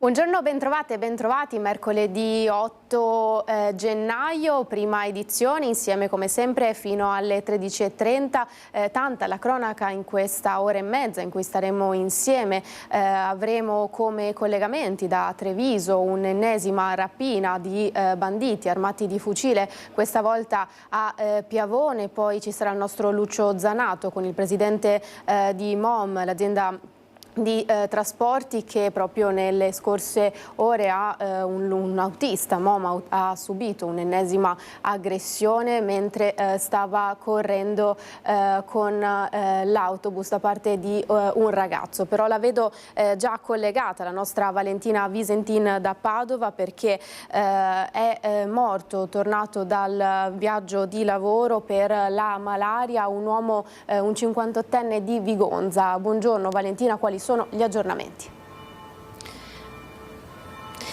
Buongiorno, bentrovate e bentrovati, mercoledì 8 gennaio, prima edizione, insieme come sempre fino alle 13:30. Tanta la cronaca in questa ora e mezza in cui staremo insieme. Avremo come collegamenti da Treviso un'ennesima rapina di banditi armati di fucile, questa volta a Piavone. Poi ci sarà il nostro Lucio Zanato con il presidente di MOM, l'azienda di trasporti, che proprio nelle scorse ore un autista MOM ha subito un'ennesima aggressione mentre stava correndo con l'autobus da parte di un ragazzo. Però la vedo già collegata la nostra Valentina Visentin da Padova, perché è morto, tornato dal viaggio di lavoro per la malaria, un uomo, un 58enne di Vigonza. Buongiorno Valentina, quali sono gli aggiornamenti?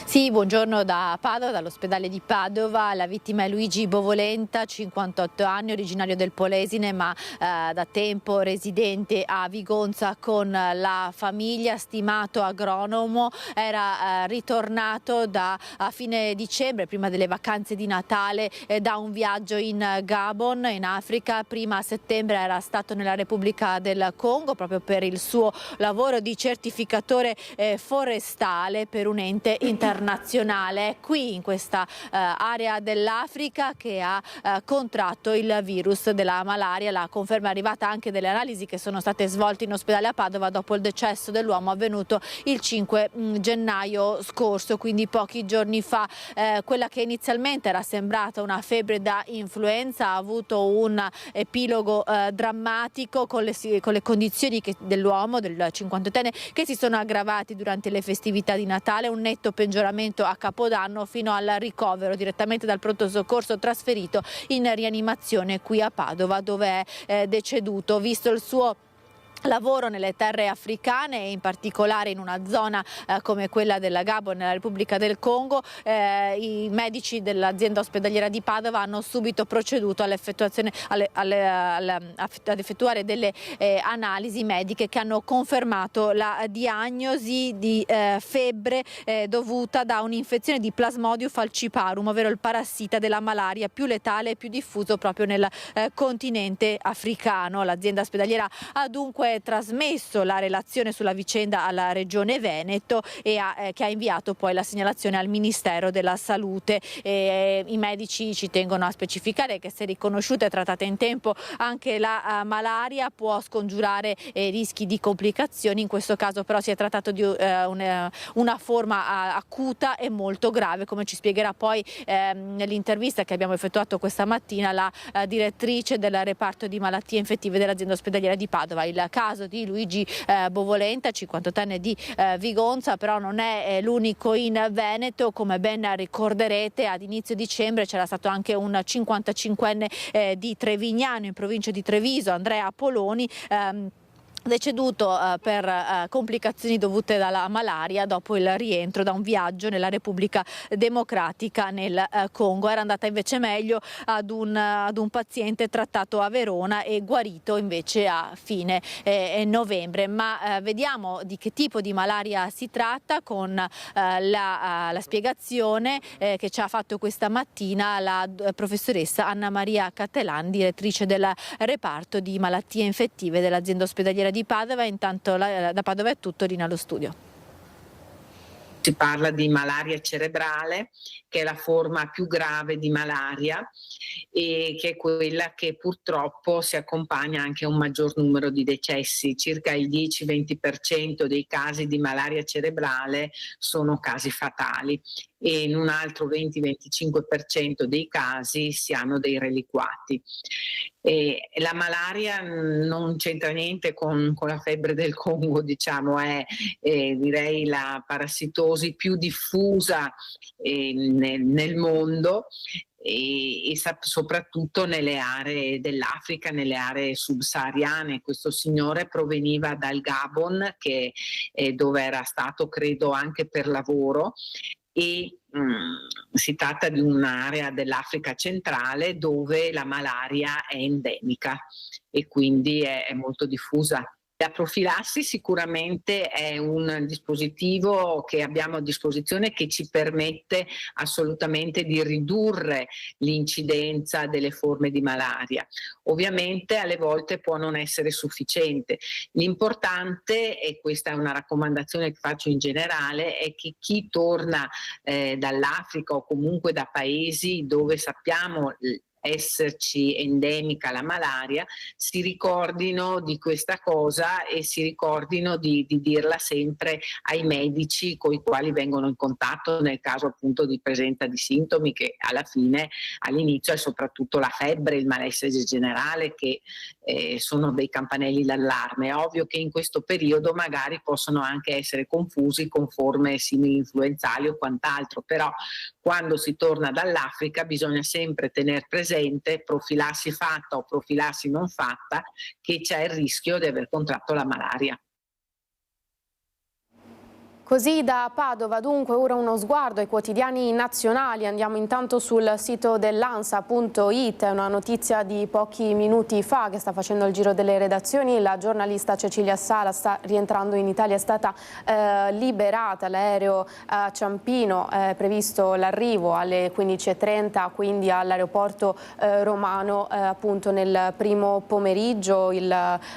Sì, buongiorno da Padova, dall'ospedale di Padova. La vittima è Luigi Bovolenta, 58 anni, originario del Polesine, ma da tempo residente a Vigonza con la famiglia, stimato agronomo. Era ritornato a fine dicembre, prima delle vacanze di Natale, da un viaggio in Gabon, in Africa. Prima a settembre era stato nella Repubblica del Congo proprio per il suo lavoro di certificatore forestale per un ente internazionale. È qui in questa area dell'Africa che ha contratto il virus della malaria. La conferma è arrivata anche delle analisi che sono state svolte in ospedale a Padova dopo il decesso dell'uomo avvenuto il 5 gennaio scorso, quindi pochi giorni fa. Quella che inizialmente era sembrata una febbre da influenza ha avuto un epilogo drammatico con le condizioni dell'uomo, del 58enne, che si sono aggravati durante le festività di Natale, un netto peggioramento a Capodanno fino al ricovero direttamente dal pronto soccorso, trasferito in rianimazione qui a Padova, dove è deceduto. Visto il suo lavoro nelle terre africane e in particolare in una zona come quella della Gabon, nella Repubblica del Congo, i medici dell'azienda ospedaliera di Padova hanno subito proceduto ad effettuare delle analisi mediche che hanno confermato la diagnosi di febbre dovuta da un'infezione di Plasmodium falciparum, ovvero il parassita della malaria più letale e più diffuso proprio nel continente africano. L'azienda ospedaliera ha dunque trasmesso la relazione sulla vicenda alla Regione Veneto e che ha inviato poi la segnalazione al Ministero della Salute. I medici ci tengono a specificare che, se riconosciuta e trattata in tempo, anche la malaria può scongiurare rischi di complicazioni. In questo caso però si è trattato di una forma acuta e molto grave, come ci spiegherà poi nell'intervista che abbiamo effettuato questa mattina la direttrice del reparto di malattie infettive dell'azienda ospedaliera di Padova. Il caso di Luigi Bovolenta, 58enne di Vigonza, però non è l'unico in Veneto. Come ben ricorderete, ad inizio dicembre c'era stato anche un 55enne di Trevignano, in provincia di Treviso, Andrea Poloni, deceduto per complicazioni dovute dalla malaria dopo il rientro da un viaggio nella Repubblica Democratica nel Congo. Era andata invece meglio ad un paziente trattato a Verona e guarito invece a fine novembre. Ma vediamo di che tipo di malaria si tratta con la spiegazione che ci ha fatto questa mattina la professoressa Anna Maria Cattelan, direttrice del reparto di malattie infettive dell'azienda ospedaliera di Padova. Intanto da Padova è tutto, Rina allo studio. Si parla di malaria cerebrale, che è la forma più grave di malaria e che è quella che purtroppo si accompagna anche a un maggior numero di decessi. Circa il 10-20% dei casi di malaria cerebrale sono casi fatali e in un altro 20-25% dei casi si hanno dei reliquati. La malaria non c'entra niente con la febbre del Congo, diciamo, è direi la parassitosi più diffusa nel mondo e soprattutto nelle aree dell'Africa, nelle aree subsahariane. Questo signore proveniva dal Gabon, dove era stato, credo, anche per lavoro, e si tratta di un'area dell'Africa centrale dove la malaria è endemica e quindi è molto diffusa. La profilassi sicuramente è un dispositivo che abbiamo a disposizione che ci permette assolutamente di ridurre l'incidenza delle forme di malaria. Ovviamente alle volte può non essere sufficiente. L'importante, e questa è una raccomandazione che faccio in generale, è che chi torna dall'Africa o comunque da paesi dove sappiamo esserci endemica la malaria, si ricordino di questa cosa e si ricordino di dirla sempre ai medici con i quali vengono in contatto nel caso appunto di presenza di sintomi, che alla fine all'inizio è soprattutto la febbre, il malessere generale, che sono dei campanelli d'allarme. È ovvio che in questo periodo magari possono anche essere confusi con forme simili influenzali o quant'altro, però quando si torna dall'Africa bisogna sempre tenere presente, profilassi fatta o profilassi non fatta, che c'è il rischio di aver contratto la malaria. Così da Padova, dunque, ora uno sguardo ai quotidiani nazionali. Andiamo intanto sul sito dell'Ansa.it, è una notizia di pochi minuti fa che sta facendo il giro delle redazioni. La giornalista Cecilia Sala sta rientrando in Italia, è stata liberata. L'aereo a Ciampino è previsto l'arrivo alle 15:30, quindi all'aeroporto romano appunto nel primo pomeriggio.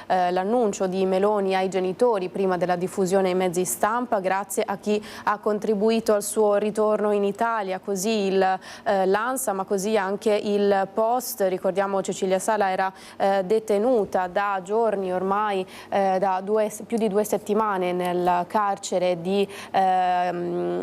L'annuncio di Meloni ai genitori prima della diffusione ai mezzi stampa. Grazie a chi ha contribuito al suo ritorno in Italia, così l'Ansa, ma così anche il Post. Ricordiamo Cecilia Sala era detenuta da giorni ormai, da più di 2 settimane nel carcere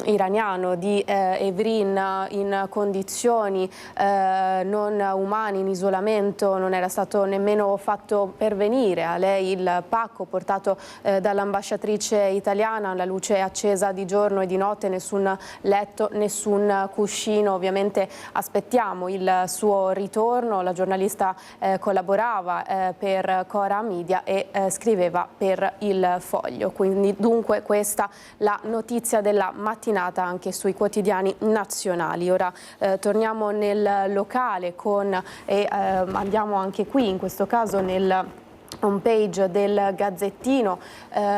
iraniano di Evrin, in condizioni non umane, in isolamento. Non era stato nemmeno fatto pervenire a lei il pacco portato dall'ambasciatrice italiana, alla luce accesa di giorno e di notte, nessun letto, nessun cuscino. Ovviamente aspettiamo il suo ritorno. La giornalista collaborava per Cora Media e scriveva per Il Foglio. Quindi dunque questa la notizia della mattinata anche sui quotidiani nazionali. Ora torniamo nel locale andiamo anche qui, in questo caso nel homepage del Gazzettino,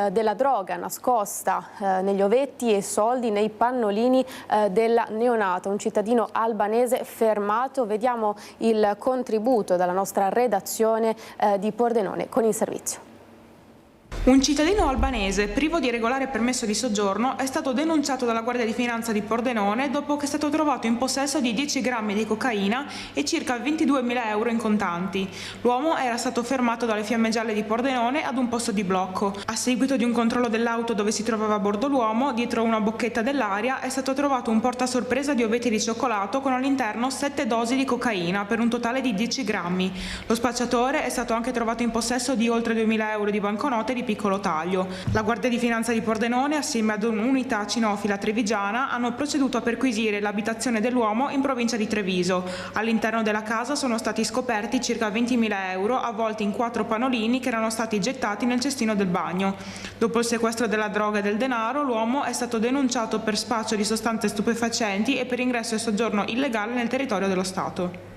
della droga nascosta negli ovetti e soldi nei pannolini della neonata. Un cittadino albanese fermato. Vediamo il contributo dalla nostra redazione di Pordenone con il servizio. Un cittadino albanese privo di regolare permesso di soggiorno è stato denunciato dalla Guardia di Finanza di Pordenone dopo che è stato trovato in possesso di 10 grammi di cocaina e circa 22.000 euro in contanti. L'uomo era stato fermato dalle Fiamme Gialle di Pordenone ad un posto di blocco. A seguito di un controllo dell'auto dove si trovava a bordo l'uomo, dietro una bocchetta dell'aria è stato trovato un portasorpresa di ovetti di cioccolato con all'interno 7 dosi di cocaina per un totale di 10 grammi. Lo spacciatore è stato anche trovato in possesso di oltre 2.000 euro di banconote di piccolo taglio. La Guardia di Finanza di Pordenone, assieme ad un'unità cinofila trevigiana, hanno proceduto a perquisire l'abitazione dell'uomo in provincia di Treviso. All'interno della casa sono stati scoperti circa 20.000 euro avvolti in 4 pannolini che erano stati gettati nel cestino del bagno. Dopo il sequestro della droga e del denaro, l'uomo è stato denunciato per spaccio di sostanze stupefacenti e per ingresso e soggiorno illegale nel territorio dello Stato.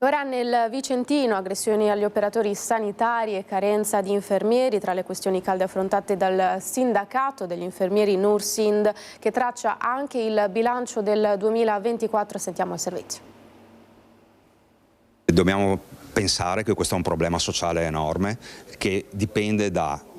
Ora nel Vicentino, aggressioni agli operatori sanitari e carenza di infermieri, tra le questioni calde affrontate dal sindacato degli infermieri Nursind, che traccia anche il bilancio del 2024. Sentiamo il servizio. Dobbiamo pensare che questo è un problema sociale enorme che dipende da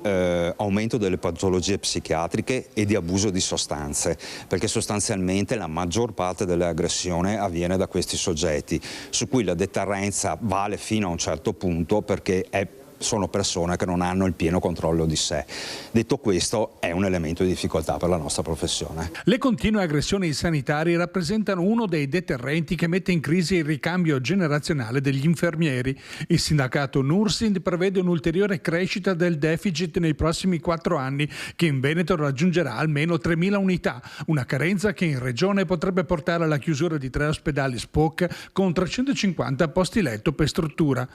aumento delle patologie psichiatriche e di abuso di sostanze, perché sostanzialmente la maggior parte delle aggressioni avviene da questi soggetti, su cui la deterrenza vale fino a un certo punto perché sono persone che non hanno il pieno controllo di sé. Detto questo, è un elemento di difficoltà per la nostra professione. Le continue aggressioni ai sanitari rappresentano uno dei deterrenti che mette in crisi il ricambio generazionale degli infermieri. Il sindacato Nursind prevede un'ulteriore crescita del deficit nei prossimi 4 anni, che in Veneto raggiungerà almeno 3.000 unità, una carenza che in regione potrebbe portare alla chiusura di 3 ospedali SPOC con 350 posti letto per struttura.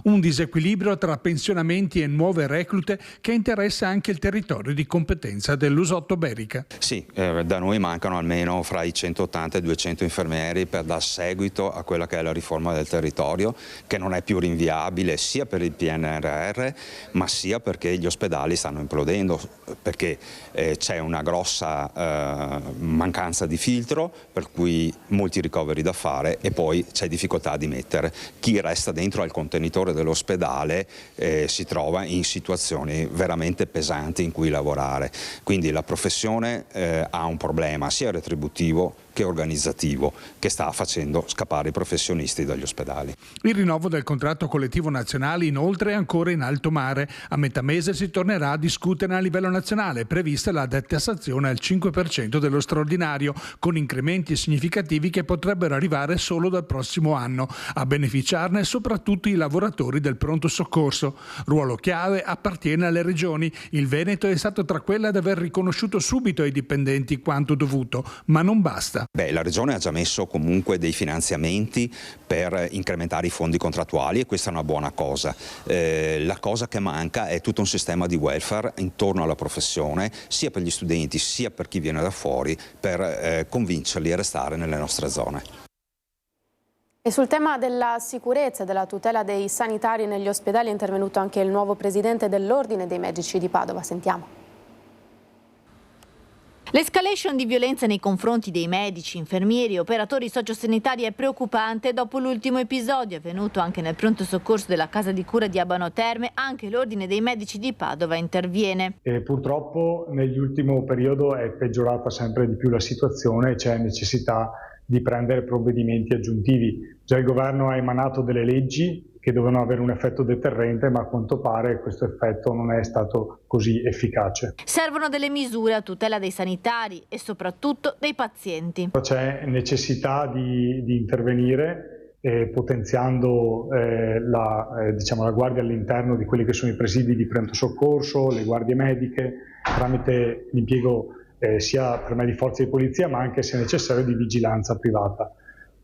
Un disequilibrio tra pensionamenti e nuove reclute che interessa anche il territorio di competenza dell'Usotto Berica. Sì, da noi mancano almeno fra i 180 e i 200 infermieri per dar seguito a quella che è la riforma del territorio, che non è più rinviabile sia per il PNRR ma sia perché gli ospedali stanno implodendo, perché c'è una grossa mancanza di filtro, per cui molti ricoveri da fare, e poi c'è difficoltà di mettere. Chi resta dentro al contenitore dell'ospedale si trova in situazioni veramente pesanti in cui lavorare, quindi la professione ha un problema sia retributivo che organizzativo che sta facendo scappare i professionisti dagli ospedali. Il rinnovo del contratto collettivo nazionale inoltre è ancora in alto mare. A metà mese si tornerà a discutere a livello nazionale, prevista la detassazione al 5% dello straordinario, con incrementi significativi che potrebbero arrivare solo dal prossimo anno. A beneficiarne soprattutto i lavoratori del pronto soccorso. Ruolo chiave appartiene alle regioni. Il Veneto è stato tra quelle ad aver riconosciuto subito ai dipendenti quanto dovuto, ma non basta. La Regione ha già messo comunque dei finanziamenti per incrementare i fondi contrattuali e questa è una buona cosa. La cosa che manca è tutto un sistema di welfare intorno alla professione, sia per gli studenti sia per chi viene da fuori, per convincerli a restare nelle nostre zone. E sul tema della sicurezza e della tutela dei sanitari negli ospedali è intervenuto anche il nuovo presidente dell'Ordine dei Medici di Padova. Sentiamo. L'escalation di violenza nei confronti dei medici, infermieri e operatori sociosanitari è preoccupante. Dopo l'ultimo episodio avvenuto anche nel pronto soccorso della casa di cura di Abano Terme, anche l'Ordine dei Medici di Padova interviene. Purtroppo nell'ultimo periodo è peggiorata sempre di più la situazione e c'è necessità di prendere provvedimenti aggiuntivi. Già il governo ha emanato delle leggi che dovevano avere un effetto deterrente, ma a quanto pare questo effetto non è stato così efficace. Servono delle misure a tutela dei sanitari e soprattutto dei pazienti. C'è necessità di intervenire potenziando la guardia all'interno di quelli che sono i presidi di pronto soccorso, le guardie mediche, tramite l'impiego sia per me di forze di polizia, ma anche se necessario di vigilanza privata.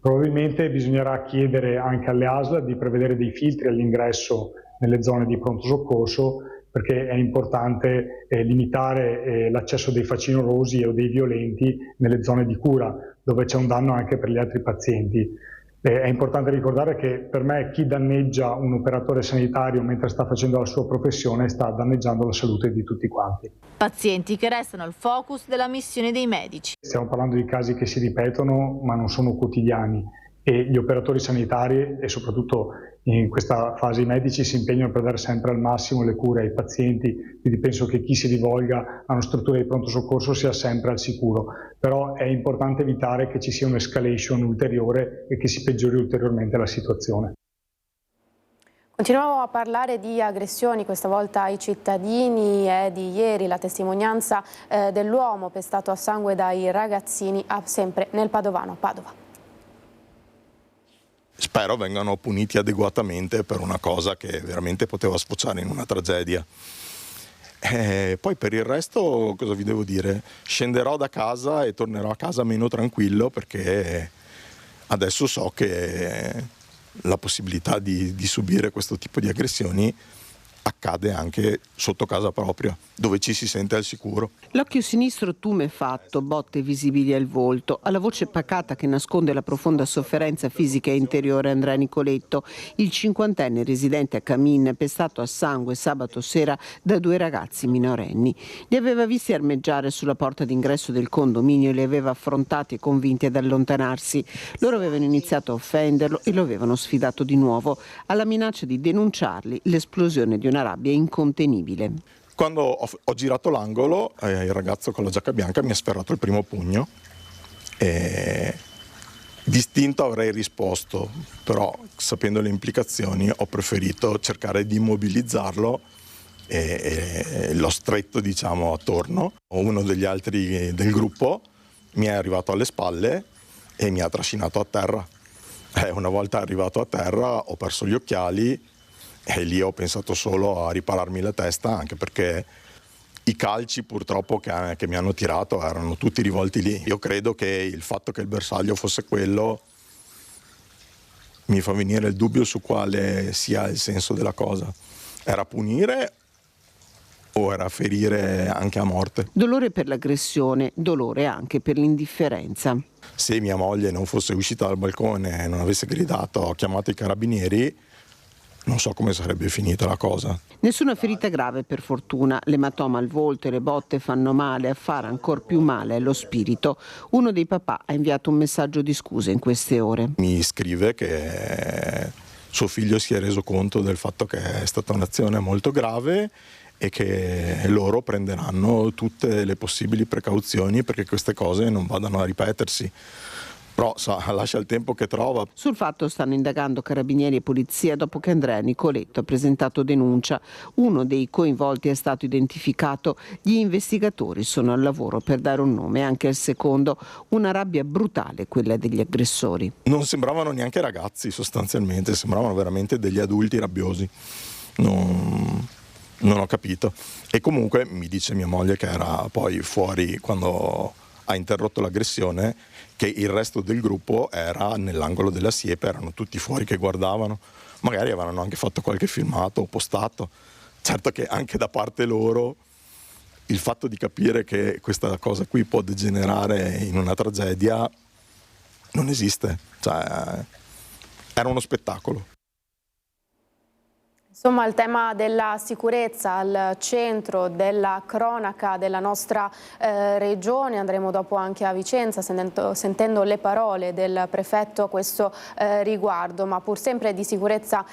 Probabilmente bisognerà chiedere anche alle ASL di prevedere dei filtri all'ingresso nelle zone di pronto soccorso, perché è importante limitare l'accesso dei facinorosi o dei violenti nelle zone di cura, dove c'è un danno anche per gli altri pazienti. È importante ricordare che per me chi danneggia un operatore sanitario mentre sta facendo la sua professione sta danneggiando la salute di tutti quanti. Pazienti che restano al focus della missione dei medici. Stiamo parlando di casi che si ripetono ma non sono quotidiani e gli operatori sanitari e soprattutto in questa fase i medici si impegnano per dare sempre al massimo le cure ai pazienti, quindi penso che chi si rivolga a una struttura di pronto soccorso sia sempre al sicuro, però è importante evitare che ci sia un'escalation ulteriore e che si peggiori ulteriormente la situazione. Continuiamo a parlare di aggressioni, questa volta ai cittadini. È di ieri la testimonianza dell'uomo pestato a sangue dai ragazzini sempre nel Padovano, a Padova. Spero vengano puniti adeguatamente per una cosa che veramente poteva sfociare in una tragedia. Poi per il resto cosa vi devo dire? Scenderò da casa e tornerò a casa meno tranquillo perché adesso so che la possibilità di subire questo tipo di aggressioni accade anche sotto casa propria, dove ci si sente al sicuro. L'occhio sinistro tumefatto, botte visibili al volto, alla voce pacata che nasconde la profonda sofferenza fisica e interiore Andrea Nicoletto, il 50enne residente a Camin, pestato a sangue sabato sera da due ragazzi minorenni. Li aveva visti armeggiare sulla porta d'ingresso del condominio e li aveva affrontati e convinti ad allontanarsi. Loro avevano iniziato a offenderlo e lo avevano sfidato di nuovo, alla minaccia di denunciarli, l'esplosione di una rabbia incontenibile. Quando ho girato l'angolo, il ragazzo con la giacca bianca mi ha sferrato il primo pugno e distinto avrei risposto, però sapendo le implicazioni ho preferito cercare di immobilizzarlo e l'ho stretto attorno. Uno degli altri del gruppo mi è arrivato alle spalle e mi ha trascinato a terra. Una volta arrivato a terra ho perso gli occhiali e lì ho pensato solo a ripararmi la testa, anche perché i calci purtroppo che mi hanno tirato erano tutti rivolti lì. Io credo che il fatto che il bersaglio fosse quello mi fa venire il dubbio su quale sia il senso della cosa. Era punire o era ferire anche a morte? Dolore per l'aggressione, dolore anche per l'indifferenza. Se mia moglie non fosse uscita dal balcone e non avesse gridato "ho chiamato i carabinieri", non so come sarebbe finita la cosa. Nessuna ferita grave per fortuna, l'ematoma al volto e le botte fanno male, a fare ancor più male è lo spirito. Uno dei papà ha inviato un messaggio di scuse in queste ore. Mi scrive che suo figlio si è reso conto del fatto che è stata un'azione molto grave e che loro prenderanno tutte le possibili precauzioni perché queste cose non vadano a ripetersi. Però lascia il tempo che trova. Sul fatto stanno indagando carabinieri e polizia dopo che Andrea Nicoletto ha presentato denuncia. Uno dei coinvolti è stato identificato. Gli investigatori sono al lavoro per dare un nome anche al secondo. Una rabbia brutale quella degli aggressori. Non sembravano neanche ragazzi sostanzialmente, sembravano veramente degli adulti rabbiosi. Non ho capito. E comunque mi dice mia moglie, che era poi fuori quando ha interrotto l'aggressione, che il resto del gruppo era nell'angolo della siepe, erano tutti fuori che guardavano, magari avevano anche fatto qualche filmato o postato. Certo che anche da parte loro il fatto di capire che questa cosa qui può degenerare in una tragedia non esiste, cioè era uno spettacolo. Insomma, il tema della sicurezza al centro della cronaca della nostra regione. Andremo dopo anche a Vicenza sentendo le parole del prefetto a questo riguardo, ma pur sempre di sicurezza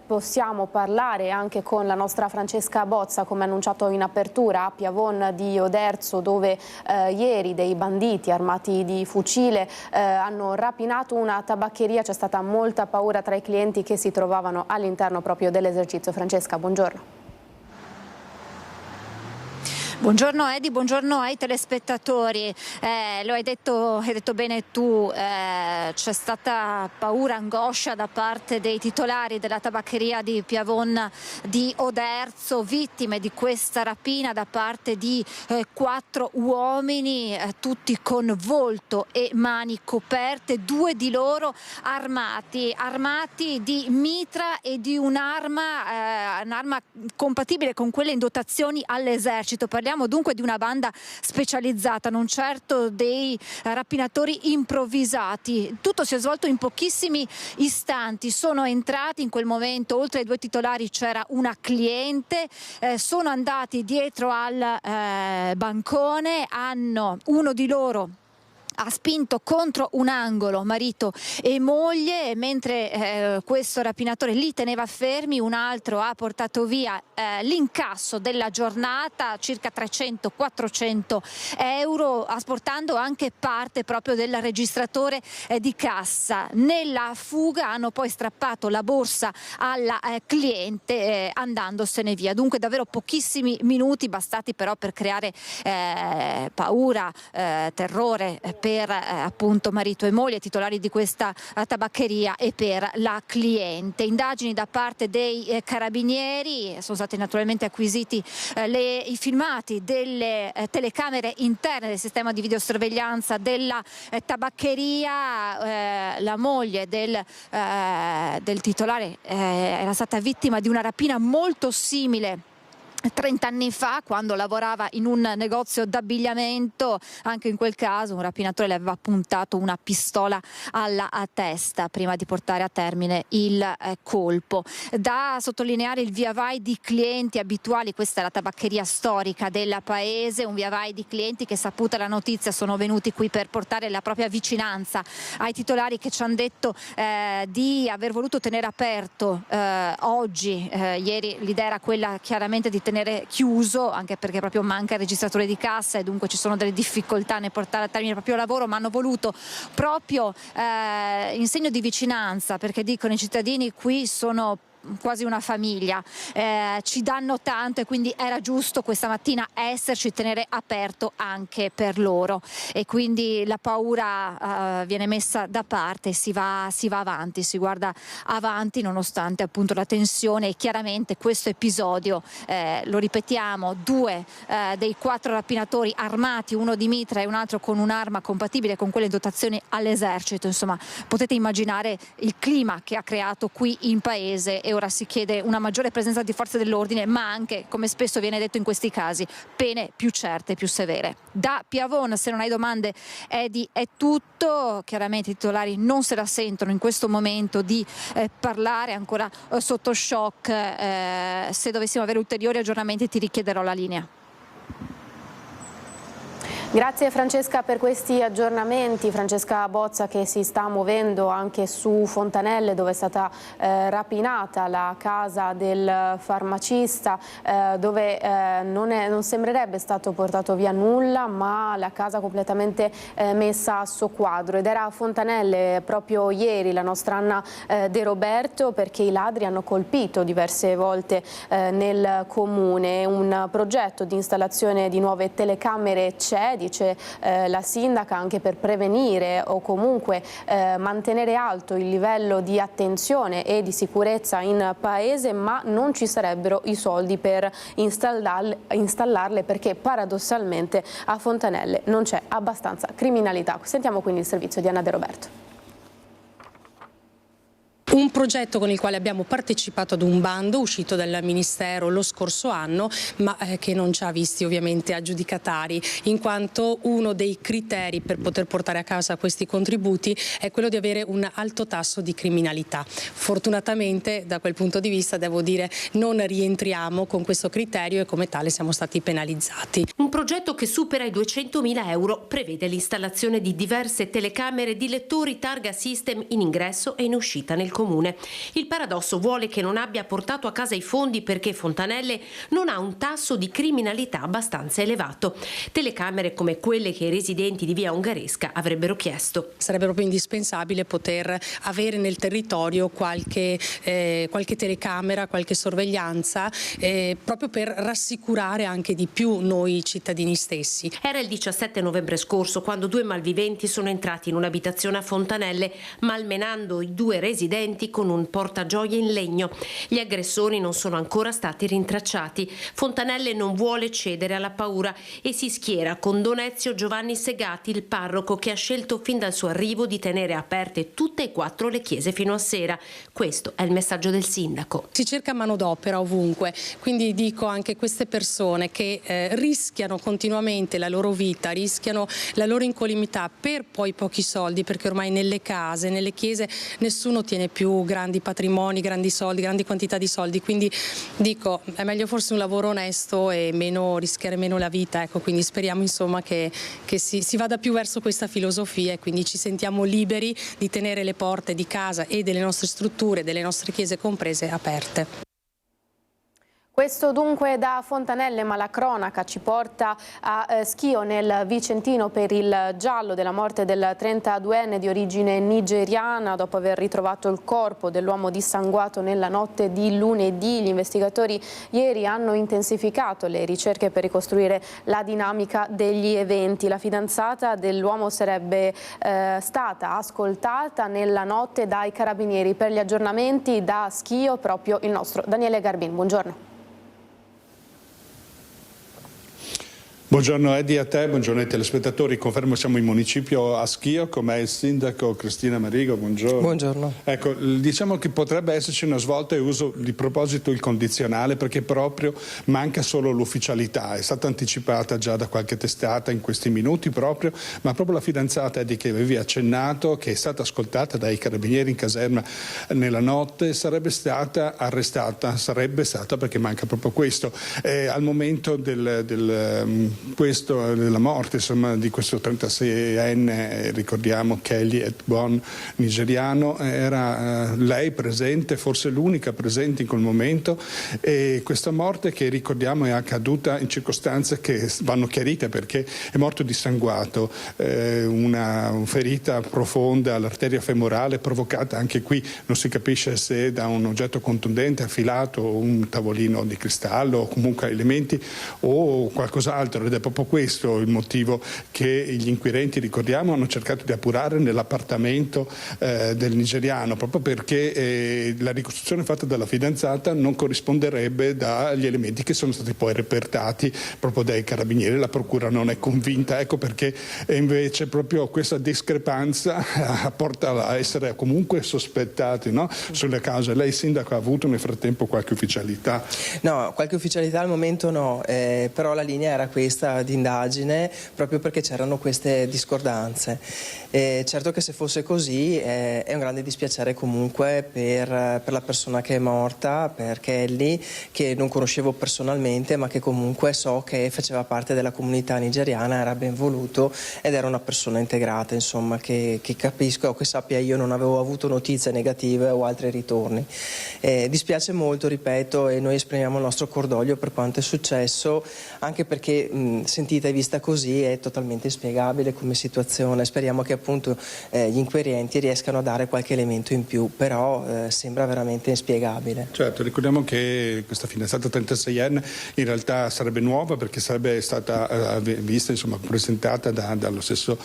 possiamo parlare anche con la nostra Francesca Bozza, come annunciato in apertura, a Piavon di Oderzo, dove ieri dei banditi armati di fucile hanno rapinato una tabaccheria. C'è stata molta paura tra i clienti che si trovavano all'interno proprio dell'esercizio. Francesca, buongiorno. Buongiorno Edi, buongiorno ai telespettatori. Lo hai detto bene tu, c'è stata paura, angoscia da parte dei titolari della tabaccheria di Piavon di Oderzo, vittime di questa rapina da parte di 4 uomini, tutti con volto e mani coperte, 2 di loro armati di mitra e di un'arma compatibile con quelle in dotazioni all'esercito. Parliamo dunque di una banda specializzata, non certo dei rapinatori improvvisati. Tutto si è svolto in pochissimi istanti. Sono entrati in quel momento, oltre ai 2 titolari c'era una cliente, sono andati dietro al bancone, uno di loro ha spinto contro un angolo marito e moglie, mentre questo rapinatore li teneva fermi, un altro ha portato via l'incasso della giornata, circa 300-400 euro, asportando anche parte proprio del registratore di cassa. Nella fuga hanno poi strappato la borsa alla cliente andandosene via. Dunque davvero pochissimi minuti bastati però per creare paura, terrore per appunto marito e moglie titolari di questa tabaccheria e per la cliente. Indagini da parte dei carabinieri, sono stati naturalmente acquisiti i filmati delle telecamere interne del sistema di videosorveglianza della tabaccheria. La moglie del titolare era stata vittima di una rapina molto simile 30 anni fa, quando lavorava in un negozio d'abbigliamento. Anche in quel caso un rapinatore le aveva puntato una pistola alla testa prima di portare a termine il colpo. Da sottolineare il via vai di clienti abituali. Questa è la tabaccheria storica del paese, un via vai di clienti che, saputa la notizia, sono venuti qui per portare la propria vicinanza ai titolari, che ci hanno detto di aver voluto tenere aperto oggi. Ieri l'idea era quella chiaramente di tenere chiuso, anche perché proprio manca il registratore di cassa e dunque ci sono delle difficoltà nel portare a termine il proprio lavoro, ma hanno voluto proprio in segno di vicinanza, perché dicono i cittadini qui sono quasi una famiglia, ci danno tanto e quindi era giusto questa mattina esserci, tenere aperto anche per loro, e quindi la paura viene messa da parte, si va avanti, si guarda avanti nonostante appunto la tensione. E chiaramente questo episodio, lo ripetiamo, 2 dei 4 rapinatori armati, uno di mitra e un altro con un'arma compatibile con quelle in dotazione all'esercito, insomma potete immaginare il clima che ha creato qui in paese, e ora si chiede una maggiore presenza di forze dell'ordine, ma anche, come spesso viene detto in questi casi, pene più certe, più severe. Da Piavon, se non hai domande Edi, è tutto. Chiaramente i titolari non se la sentono in questo momento di parlare, ancora sotto shock. Se dovessimo avere ulteriori aggiornamenti ti richiederò la linea. Grazie Francesca per questi aggiornamenti. Francesca Bozza, che si sta muovendo anche su Fontanelle, dove è stata rapinata la casa del farmacista, dove non sembrerebbe stato portato via nulla, ma la casa completamente messa a soqquadro. Ed era a Fontanelle proprio ieri la nostra Anna De Roberto, perché i ladri hanno colpito diverse volte nel comune. Un progetto di installazione di nuove telecamere c'è, dice la sindaca, anche per prevenire o comunque mantenere alto il livello di attenzione e di sicurezza in paese, ma non ci sarebbero i soldi per installarle, perché paradossalmente a Fontanelle non c'è abbastanza criminalità. Sentiamo quindi il servizio di Anna De Roberto. Un progetto con il quale abbiamo partecipato ad un bando uscito dal Ministero lo scorso anno, ma che non ci ha visti ovviamente aggiudicatari, in quanto uno dei criteri per poter portare a casa questi contributi è quello di avere un alto tasso di criminalità. Fortunatamente da quel punto di vista devo dire non rientriamo con questo criterio e come tale siamo stati penalizzati. Un progetto che supera i 200.000 euro prevede l'installazione di diverse telecamere di lettori targa system in ingresso e in uscita nel comune. Il paradosso vuole che non abbia portato a casa i fondi perché Fontanelle non ha un tasso di criminalità abbastanza elevato. Telecamere come quelle che i residenti di via Ungaresca avrebbero chiesto. Sarebbe proprio indispensabile poter avere nel territorio qualche telecamera, qualche sorveglianza, proprio per rassicurare anche di più noi cittadini stessi. Era il 17 novembre scorso quando 2 malviventi sono entrati in un'abitazione a Fontanelle, malmenando i 2 residenti con un portagioie in legno. Gli aggressori non sono ancora stati rintracciati. Fontanelle non vuole cedere alla paura e si schiera con Don Ezio Giovanni Segati, il parroco, che ha scelto fin dal suo arrivo di tenere aperte tutte e 4 le chiese fino a sera. Questo è il messaggio del sindaco. Si cerca manodopera ovunque, quindi dico anche queste persone che rischiano continuamente la loro vita, rischiano la loro incolumità per poi pochi soldi, perché ormai nelle case, nelle chiese nessuno tiene più grandi patrimoni, grandi soldi, grandi quantità di soldi, quindi dico è meglio forse un lavoro onesto e rischiare meno la vita, ecco, quindi speriamo insomma che si vada più verso questa filosofia e quindi ci sentiamo liberi di tenere le porte di casa e delle nostre strutture, delle nostre chiese comprese, aperte. Questo dunque da Fontanelle, ma la cronaca ci porta a Schio nel Vicentino per il giallo della morte del 32enne di origine nigeriana. Dopo aver ritrovato il corpo dell'uomo dissanguato nella notte di lunedì, gli investigatori ieri hanno intensificato le ricerche per ricostruire la dinamica degli eventi. La fidanzata dell'uomo sarebbe stata ascoltata nella notte dai carabinieri. Per gli aggiornamenti da Schio proprio il nostro Daniele Garbin. Buongiorno. Buongiorno Edi, a te, buongiorno ai telespettatori. Confermo siamo in municipio a Schio, con me il sindaco Cristina Marigo, buongiorno. Buongiorno. Ecco, diciamo che potrebbe esserci una svolta e uso di proposito il condizionale perché proprio manca solo l'ufficialità. È stata anticipata già da qualche testata in questi minuti proprio, ma proprio la fidanzata Edi che avevi accennato, che è stata ascoltata dai carabinieri in caserma nella notte, sarebbe stata arrestata, perché manca proprio questo. Al momento del questo, della morte insomma, di questo 36enne, ricordiamo Kelly Egbon, nigeriano, era lei presente, forse l'unica presente in quel momento, e questa morte che ricordiamo è accaduta in circostanze che vanno chiarite, perché è morto dissanguato, una ferita profonda all'arteria femorale provocata anche qui, non si capisce se da un oggetto contundente affilato, un tavolino di cristallo o comunque elementi o qualcos'altro, ed è proprio questo il motivo che gli inquirenti, ricordiamo, hanno cercato di appurare nell'appartamento del nigeriano, proprio perché la ricostruzione fatta dalla fidanzata non corrisponderebbe dagli elementi che sono stati poi repertati proprio dai carabinieri. La procura non è convinta, ecco perché invece proprio questa discrepanza porta a essere comunque sospettati, no? Sulle cause. Lei, sindaco, ha avuto nel frattempo qualche ufficialità? No, qualche ufficialità al momento no, però la linea era questa di indagine, proprio perché c'erano queste discordanze. Certo che se fosse così è un grande dispiacere comunque per la persona che è morta, per Kelly, che non conoscevo personalmente ma che comunque so che faceva parte della comunità nigeriana, era ben voluto ed era una persona integrata, insomma, che capisco o che sappia io non avevo avuto notizie negative o altri ritorni. Dispiace molto, ripeto, e noi esprimiamo il nostro cordoglio per quanto è successo, anche perché sentita e vista così è totalmente inspiegabile come situazione. Speriamo che appunto gli inquirenti riescano a dare qualche elemento in più, però sembra veramente inspiegabile. Certo, ricordiamo che questa fidanzata 36enne in realtà sarebbe nuova, perché sarebbe stata vista, insomma, presentata dallo stesso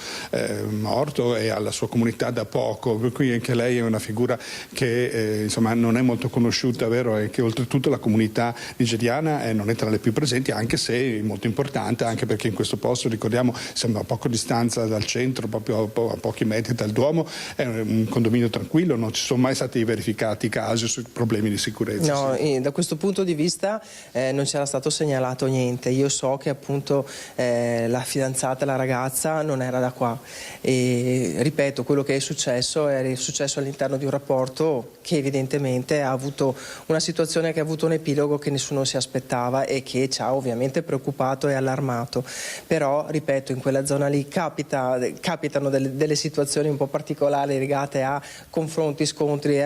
morto e alla sua comunità da poco, per cui anche lei è una figura che insomma non è molto conosciuta, vero? E che oltretutto la comunità nigeriana non è tra le più presenti, anche se è molto importante, anche perché in questo posto, ricordiamo, siamo a poca distanza dal centro, proprio a pochi metri dal Duomo, è un condominio tranquillo, non ci sono mai stati verificati casi su problemi di sicurezza. No, da questo punto di vista non c'era stato segnalato niente. Io so che appunto la fidanzata, la ragazza, non era da qua, e ripeto, quello che è successo all'interno di un rapporto che evidentemente ha avuto una situazione che ha avuto un epilogo che nessuno si aspettava e che ci ha ovviamente preoccupato e allarmato. Però, ripeto, in quella zona lì capitano delle situazioni un po' particolari legate a confronti, scontri,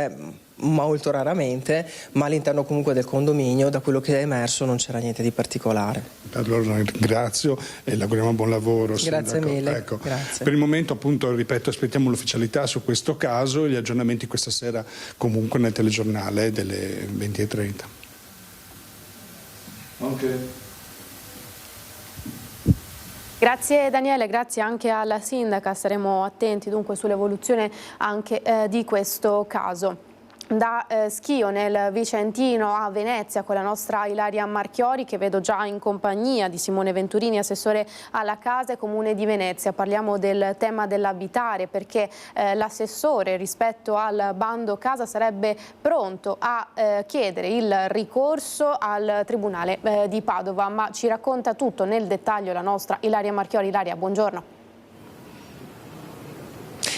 molto raramente, ma all'interno comunque del condominio, da quello che è emerso, non c'era niente di particolare. Allora la ringrazio e le auguriamo buon lavoro. Grazie mille. Ecco. Grazie. Per il momento, appunto, ripeto, aspettiamo l'ufficialità su questo caso e gli aggiornamenti questa sera comunque nel telegiornale delle 20:30. Ok. Grazie Daniele, grazie anche alla sindaca, saremo attenti dunque sull'evoluzione anche di questo caso. Da Schio nel Vicentino a Venezia con la nostra Ilaria Marchiori, che vedo già in compagnia di Simone Venturini, assessore alla Casa e Comune di Venezia. Parliamo del tema dell'abitare, perché l'assessore rispetto al bando casa sarebbe pronto a chiedere il ricorso al Tribunale di Padova, ma ci racconta tutto nel dettaglio la nostra Ilaria Marchiori. Ilaria, buongiorno.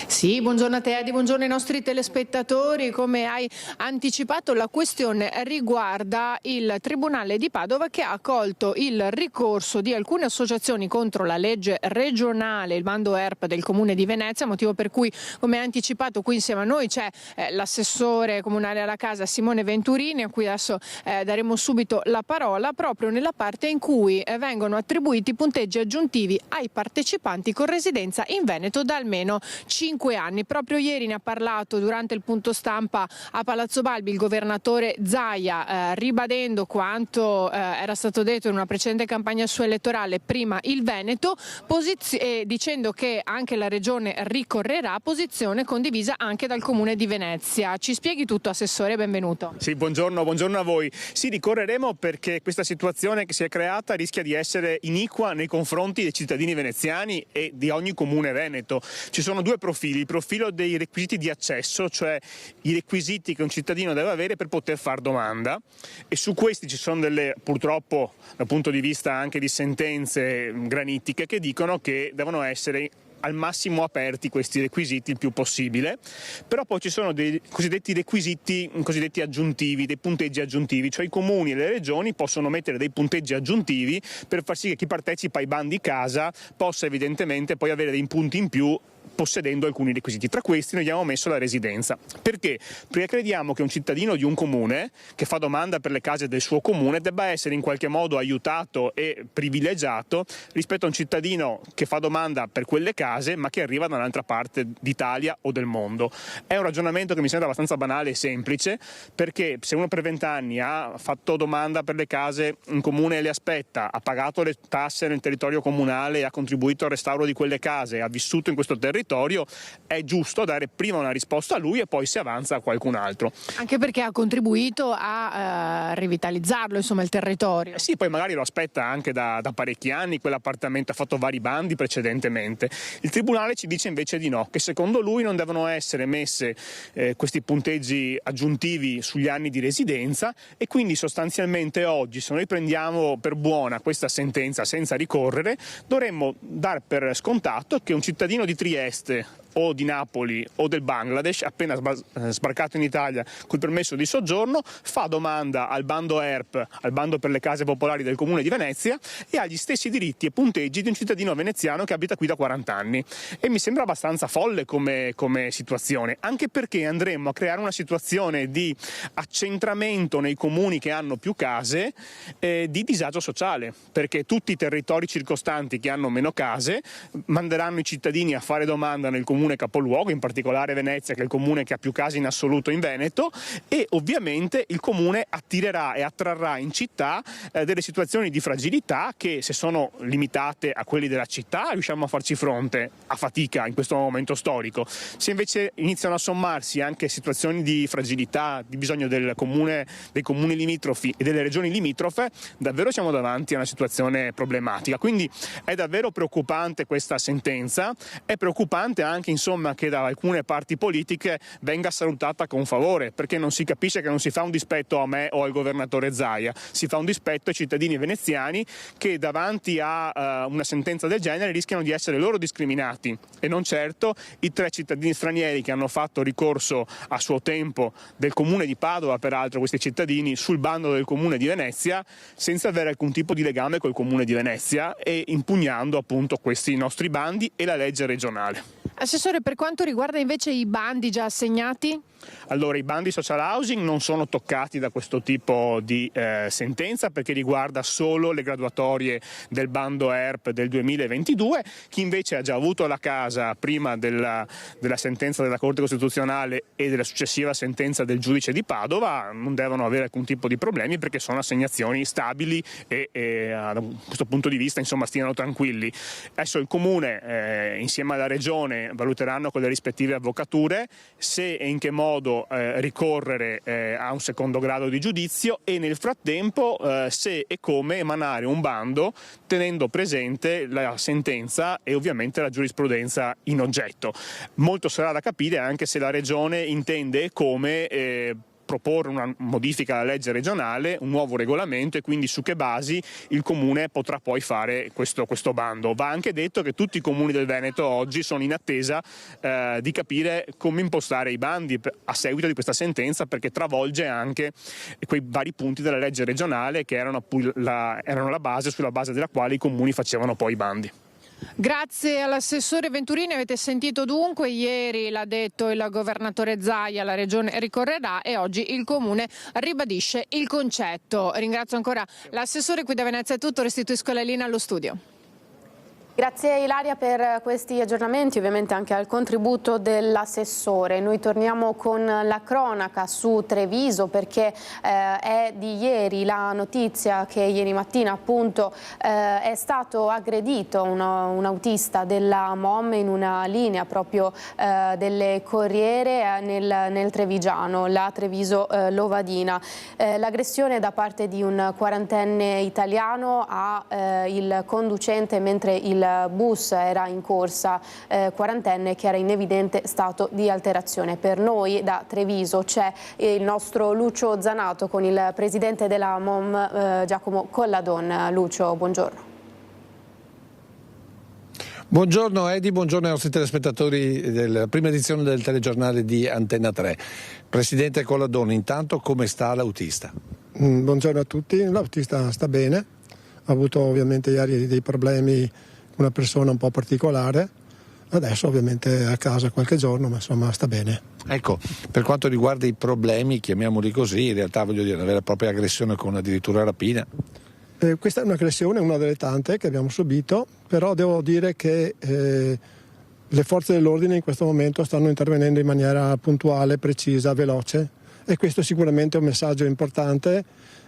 Sì, buongiorno a te Edi, buongiorno ai nostri telespettatori. Come hai anticipato, la questione riguarda il Tribunale di Padova, che ha accolto il ricorso di alcune associazioni contro la legge regionale, il bando ERP del Comune di Venezia, motivo per cui, come anticipato, qui insieme a noi c'è l'assessore comunale alla Casa Simone Venturini, a cui adesso daremo subito la parola, proprio nella parte in cui vengono attribuiti punteggi aggiuntivi ai partecipanti con residenza in Veneto da almeno 5 anni. Proprio ieri ne ha parlato durante il punto stampa a Palazzo Balbi il governatore Zaia, ribadendo quanto era stato detto in una precedente campagna sua elettorale, prima il Veneto, dicendo che anche la regione ricorrerà, posizione condivisa anche dal Comune di Venezia. Ci spieghi tutto, assessore, benvenuto. Sì, buongiorno a voi. Sì, ricorreremo perché questa situazione che si è creata rischia di essere iniqua nei confronti dei cittadini veneziani e di ogni comune veneto. Ci sono due profili: il profilo dei requisiti di accesso, cioè i requisiti che un cittadino deve avere per poter far domanda, e su questi ci sono purtroppo dal punto di vista anche di sentenze granitiche che dicono che devono essere al massimo aperti questi requisiti il più possibile, però poi ci sono dei cosiddetti requisiti cosiddetti aggiuntivi, dei punteggi aggiuntivi, cioè i comuni e le regioni possono mettere dei punteggi aggiuntivi per far sì che chi partecipa ai bandi casa possa evidentemente poi avere dei punti in più possedendo alcuni requisiti. Tra questi noi abbiamo messo la residenza. Perché? Perché crediamo che un cittadino di un comune che fa domanda per le case del suo comune debba essere in qualche modo aiutato e privilegiato rispetto a un cittadino che fa domanda per quelle case ma che arriva da un'altra parte d'Italia o del mondo. È un ragionamento che mi sembra abbastanza banale e semplice, perché se uno per 20 anni ha fatto domanda per le case in comune e le aspetta, ha pagato le tasse nel territorio comunale, ha contribuito al restauro di quelle case, ha vissuto in questo territorio, è giusto dare prima una risposta a lui e poi si avanza a qualcun altro. Anche perché ha contribuito a rivitalizzarlo, insomma, il territorio. Sì, poi magari lo aspetta anche da parecchi anni, quell'appartamento ha fatto vari bandi precedentemente. Il Tribunale ci dice invece di no, che secondo lui non devono essere messe questi punteggi aggiuntivi sugli anni di residenza, e quindi sostanzialmente oggi, se noi prendiamo per buona questa sentenza senza ricorrere, dovremmo dar per scontato che un cittadino di Trieste o di Napoli o del Bangladesh, appena sbarcato in Italia col permesso di soggiorno, fa domanda al bando ERP, al bando per le case popolari del Comune di Venezia, e ha gli stessi diritti e punteggi di un cittadino veneziano che abita qui da 40 anni. E mi sembra abbastanza folle come situazione, anche perché andremmo a creare una situazione di accentramento nei comuni che hanno più case di disagio sociale, perché tutti i territori circostanti che hanno meno case manderanno i cittadini a fare domanda nel comune capoluogo, in particolare Venezia, che è il comune che ha più case in assoluto in Veneto, e ovviamente il comune attirerà e attrarrà in città delle situazioni di fragilità che, se sono limitate a quelli della città, riusciamo a farci fronte a fatica in questo momento storico. Se invece iniziano a sommarsi anche situazioni di fragilità, di bisogno dei comuni limitrofi e delle regioni limitrofe, davvero siamo davanti a una situazione problematica. Quindi è davvero preoccupante questa sentenza, è preoccupante anche insomma che da alcune parti politiche venga salutata con favore, perché non si capisce che non si fa un dispetto a me o al governatore Zaia, si fa un dispetto ai cittadini veneziani che davanti a una sentenza del genere rischiano di essere loro discriminati, e non certo i 3 cittadini stranieri che hanno fatto ricorso a suo tempo del comune di Padova, peraltro questi cittadini, sul bando del comune di Venezia, senza avere alcun tipo di legame col comune di Venezia e impugnando appunto questi nostri bandi e la legge regionale. Assessore, per quanto riguarda invece i bandi già assegnati? Allora, i bandi social housing non sono toccati da questo tipo di sentenza, perché riguarda solo le graduatorie del bando ERP del 2022. Chi invece ha già avuto la casa prima della sentenza della Corte Costituzionale e della successiva sentenza del giudice di Padova non devono avere alcun tipo di problemi, perché sono assegnazioni stabili e da questo punto di vista insomma stiano tranquilli. Adesso il Comune insieme alla Regione valuteranno con le rispettive avvocature se e in che modo ricorrere a un secondo grado di giudizio, e nel frattempo se e come emanare un bando tenendo presente la sentenza e ovviamente la giurisprudenza in oggetto. Molto sarà da capire anche se la Regione intende e come proporre una modifica alla legge regionale, un nuovo regolamento, e quindi su che basi il Comune potrà poi fare questo bando. Va anche detto che tutti i comuni del Veneto oggi sono in attesa di capire come impostare i bandi a seguito di questa sentenza, perché travolge anche quei vari punti della legge regionale che erano la base sulla base della quale i comuni facevano poi i bandi. Grazie all'assessore Venturini. Avete sentito dunque, ieri l'ha detto il governatore Zaia, la regione ricorrerà, e oggi il comune ribadisce il concetto. Ringrazio ancora l'assessore. Qui da Venezia è tutto, restituisco la linea allo studio. Grazie Ilaria per questi aggiornamenti, ovviamente anche al contributo dell'assessore. Noi torniamo con la cronaca su Treviso, perché è di ieri la notizia che ieri mattina appunto è stato aggredito un autista della MOM in una linea proprio delle Corriere nel Trevigiano, la Treviso Lovadina. L'aggressione da parte di un 40enne italiano a il conducente mentre il bus era in corsa, 40enne che era in evidente stato di alterazione. Per noi da Treviso c'è il nostro Lucio Zanato con il presidente della MOM Giacomo Colladon. Lucio, buongiorno. Buongiorno Edi, buongiorno ai nostri telespettatori della prima edizione del telegiornale di Antenna 3. Presidente Colladoni, intanto come sta l'autista? Buongiorno a tutti, l'autista sta bene, ha avuto ovviamente ieri dei problemi, una persona un po' particolare, adesso ovviamente è a casa qualche giorno, ma insomma sta bene. Ecco, per quanto riguarda i problemi, chiamiamoli così, in realtà voglio dire una vera e propria aggressione con addirittura rapina. Questa è un'aggressione, una delle tante che abbiamo subito, però devo dire che le forze dell'ordine in questo momento stanno intervenendo in maniera puntuale, precisa, veloce e questo è sicuramente un messaggio importante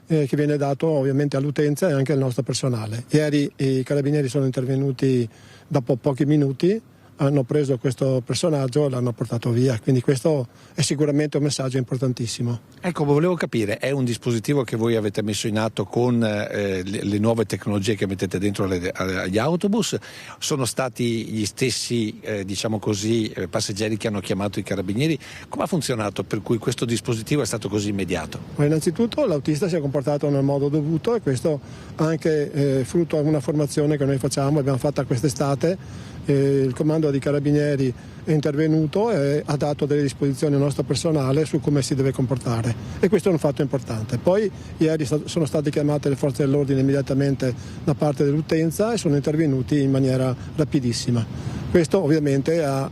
che viene dato ovviamente all'utenza e anche al nostro personale. Ieri i carabinieri sono intervenuti dopo pochi minuti, hanno preso questo personaggio e l'hanno portato via, quindi questo è sicuramente un messaggio importantissimo. Ecco, volevo capire, è un dispositivo che voi avete messo in atto con le nuove tecnologie che mettete dentro agli autobus? Sono stati gli stessi, diciamo così, passeggeri che hanno chiamato i carabinieri? Come ha funzionato per cui questo dispositivo è stato così immediato? Ma innanzitutto l'autista si è comportato nel modo dovuto e questo anche frutto di una formazione che noi facciamo, abbiamo fatta quest'estate. Il comando di carabinieri è intervenuto e ha dato delle disposizioni al nostro personale su come si deve comportare e questo è un fatto importante. Poi ieri sono state chiamate le forze dell'ordine immediatamente da parte dell'utenza e sono intervenuti in maniera rapidissima. Questo ovviamente ha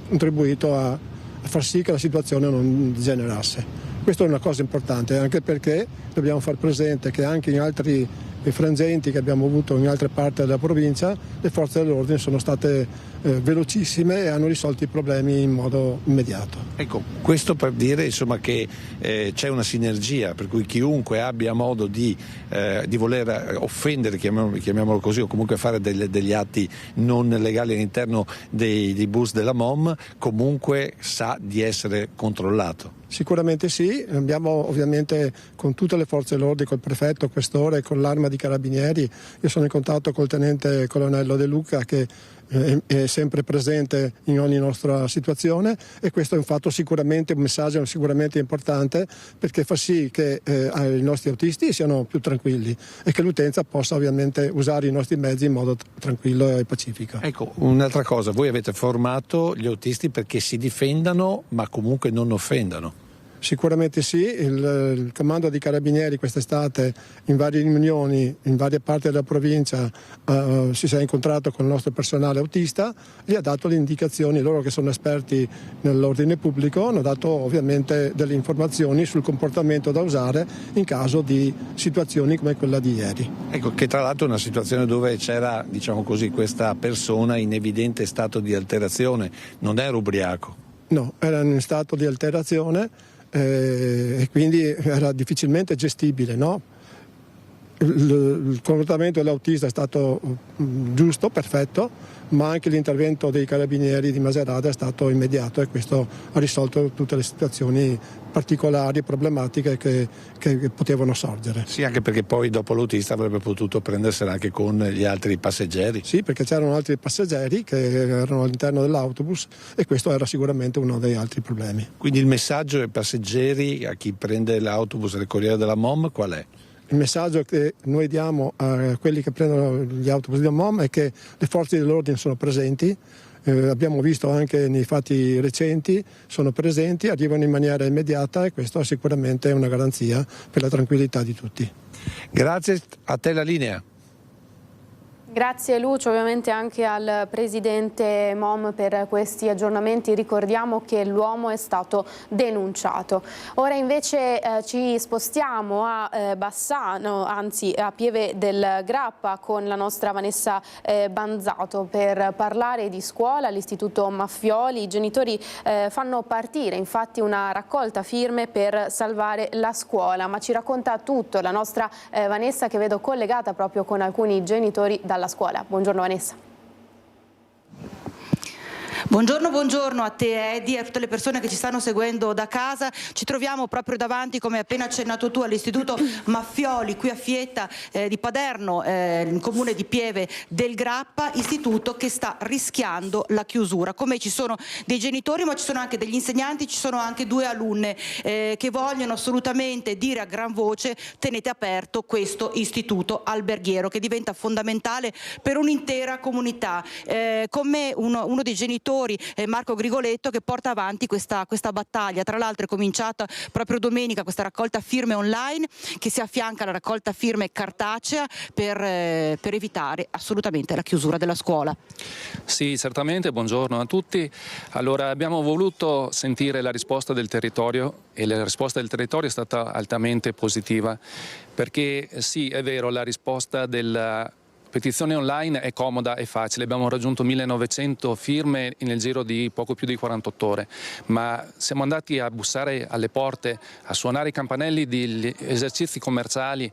contribuito a far sì che la situazione non degenerasse. Questa è una cosa importante anche perché dobbiamo far presente che anche in altri frangenti che abbiamo avuto in altre parti della provincia le forze dell'ordine sono state velocissime e hanno risolto i problemi in modo immediato. Ecco, questo per dire insomma che c'è una sinergia per cui chiunque abbia modo di voler offendere, chiamiamolo così, o comunque fare degli atti non legali all'interno dei bus della MOM comunque sa di essere controllato. Sicuramente sì, abbiamo ovviamente con tutte le forze dell'ordine, col prefetto, questore, con l'Arma di Carabinieri, io sono in contatto col tenente colonnello De Luca che è sempre presente in ogni nostra situazione e questo è un fatto sicuramente, un messaggio sicuramente importante perché fa sì che i nostri autisti siano più tranquilli e che l'utenza possa ovviamente usare i nostri mezzi in modo tranquillo e pacifico. Ecco, un'altra cosa, voi avete formato gli autisti perché si difendano ma comunque non offendano. Sicuramente sì, il comando di carabinieri quest'estate in varie riunioni in varie parti della provincia si è incontrato con il nostro personale autista, gli ha dato le indicazioni, loro che sono esperti nell'ordine pubblico hanno dato ovviamente delle informazioni sul comportamento da usare in caso di situazioni come quella di ieri. Ecco, che tra l'altro è una situazione dove c'era, diciamo così, questa persona in evidente stato di alterazione, non era ubriaco. No, era in stato di alterazione e quindi era difficilmente gestibile, no? Il comportamento dell'autista è stato giusto, perfetto, ma anche l'intervento dei carabinieri di Macerata è stato immediato e questo ha risolto tutte le situazioni particolari, problematiche che potevano sorgere. Sì, anche perché poi dopo l'autista avrebbe potuto prendersela anche con gli altri passeggeri. Sì, perché c'erano altri passeggeri che erano all'interno dell'autobus e questo era sicuramente uno dei altri problemi. Quindi il messaggio ai passeggeri, a chi prende l'autobus del Corriere della MOM, qual è? Il messaggio che noi diamo a quelli che prendono gli autobus di MOM è che le forze dell'ordine sono presenti, abbiamo visto anche nei fatti recenti, sono presenti, arrivano in maniera immediata e questo è sicuramente una garanzia per la tranquillità di tutti. Grazie, a te la linea. Grazie Lucio, ovviamente anche al presidente MOM per questi aggiornamenti. Ricordiamo che l'uomo è stato denunciato. Ora invece ci spostiamo a Bassano, anzi a Pieve del Grappa con la nostra Vanessa Banzato per parlare di scuola, l'Istituto Maffioli. I genitori fanno partire infatti una raccolta firme per salvare la scuola, ma ci racconta tutto la nostra Vanessa che vedo collegata proprio con alcuni genitori dalla scuola. Buongiorno Vanessa. Buongiorno a te Edi e a tutte le persone che ci stanno seguendo da casa. Ci troviamo proprio davanti, come appena accennato tu, all'Istituto Maffioli qui a Fietta di Paderno, in comune di Pieve del Grappa, istituto che sta rischiando la chiusura. Come ci sono dei genitori ma ci sono anche degli insegnanti, ci sono anche 2 alunne che vogliono assolutamente dire a gran voce: tenete aperto questo istituto alberghiero che diventa fondamentale per un'intera comunità. Con me uno dei genitori, Marco Grigoletto, che porta avanti questa battaglia. Tra l'altro è cominciata proprio domenica questa raccolta firme online che si affianca alla raccolta firme cartacea per evitare assolutamente la chiusura della scuola. Sì, certamente, buongiorno a tutti. Allora, abbiamo voluto sentire la risposta del territorio e la risposta del territorio è stata altamente positiva, perché sì, è vero, la risposta della petizione online è comoda e facile, abbiamo raggiunto 1900 firme nel giro di poco più di 48 ore, ma siamo andati a bussare alle porte, a suonare i campanelli di esercizi commerciali,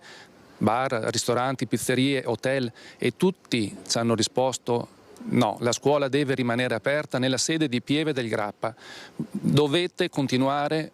bar, ristoranti, pizzerie, hotel, e tutti ci hanno risposto: no, la scuola deve rimanere aperta nella sede di Pieve del Grappa, dovete continuare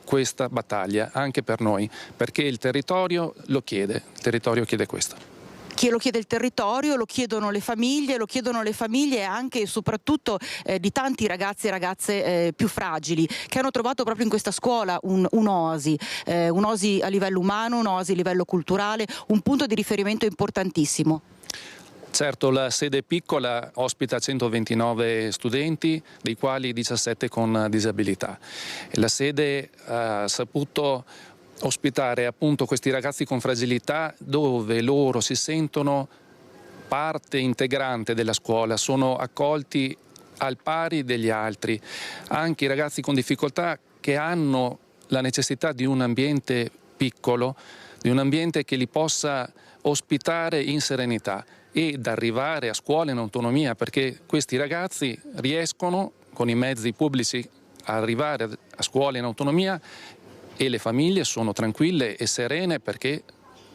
questa battaglia anche per noi, perché il territorio lo chiede, il territorio chiede questo. Chi lo chiede il territorio, lo chiedono le famiglie anche e soprattutto di tanti ragazzi e ragazze più fragili, che hanno trovato proprio in questa scuola un'oasi a livello umano, un'oasi a livello culturale, un punto di riferimento importantissimo. Certo, la sede piccola ospita 129 studenti, dei quali 17 con disabilità. La sede ha saputo ospitare appunto questi ragazzi con fragilità, dove loro si sentono parte integrante della scuola, sono accolti al pari degli altri, anche i ragazzi con difficoltà che hanno la necessità di un ambiente piccolo, di un ambiente che li possa ospitare in serenità ed arrivare a scuola in autonomia, perché questi ragazzi riescono con i mezzi pubblici a arrivare a scuola in autonomia e le famiglie sono tranquille e serene perché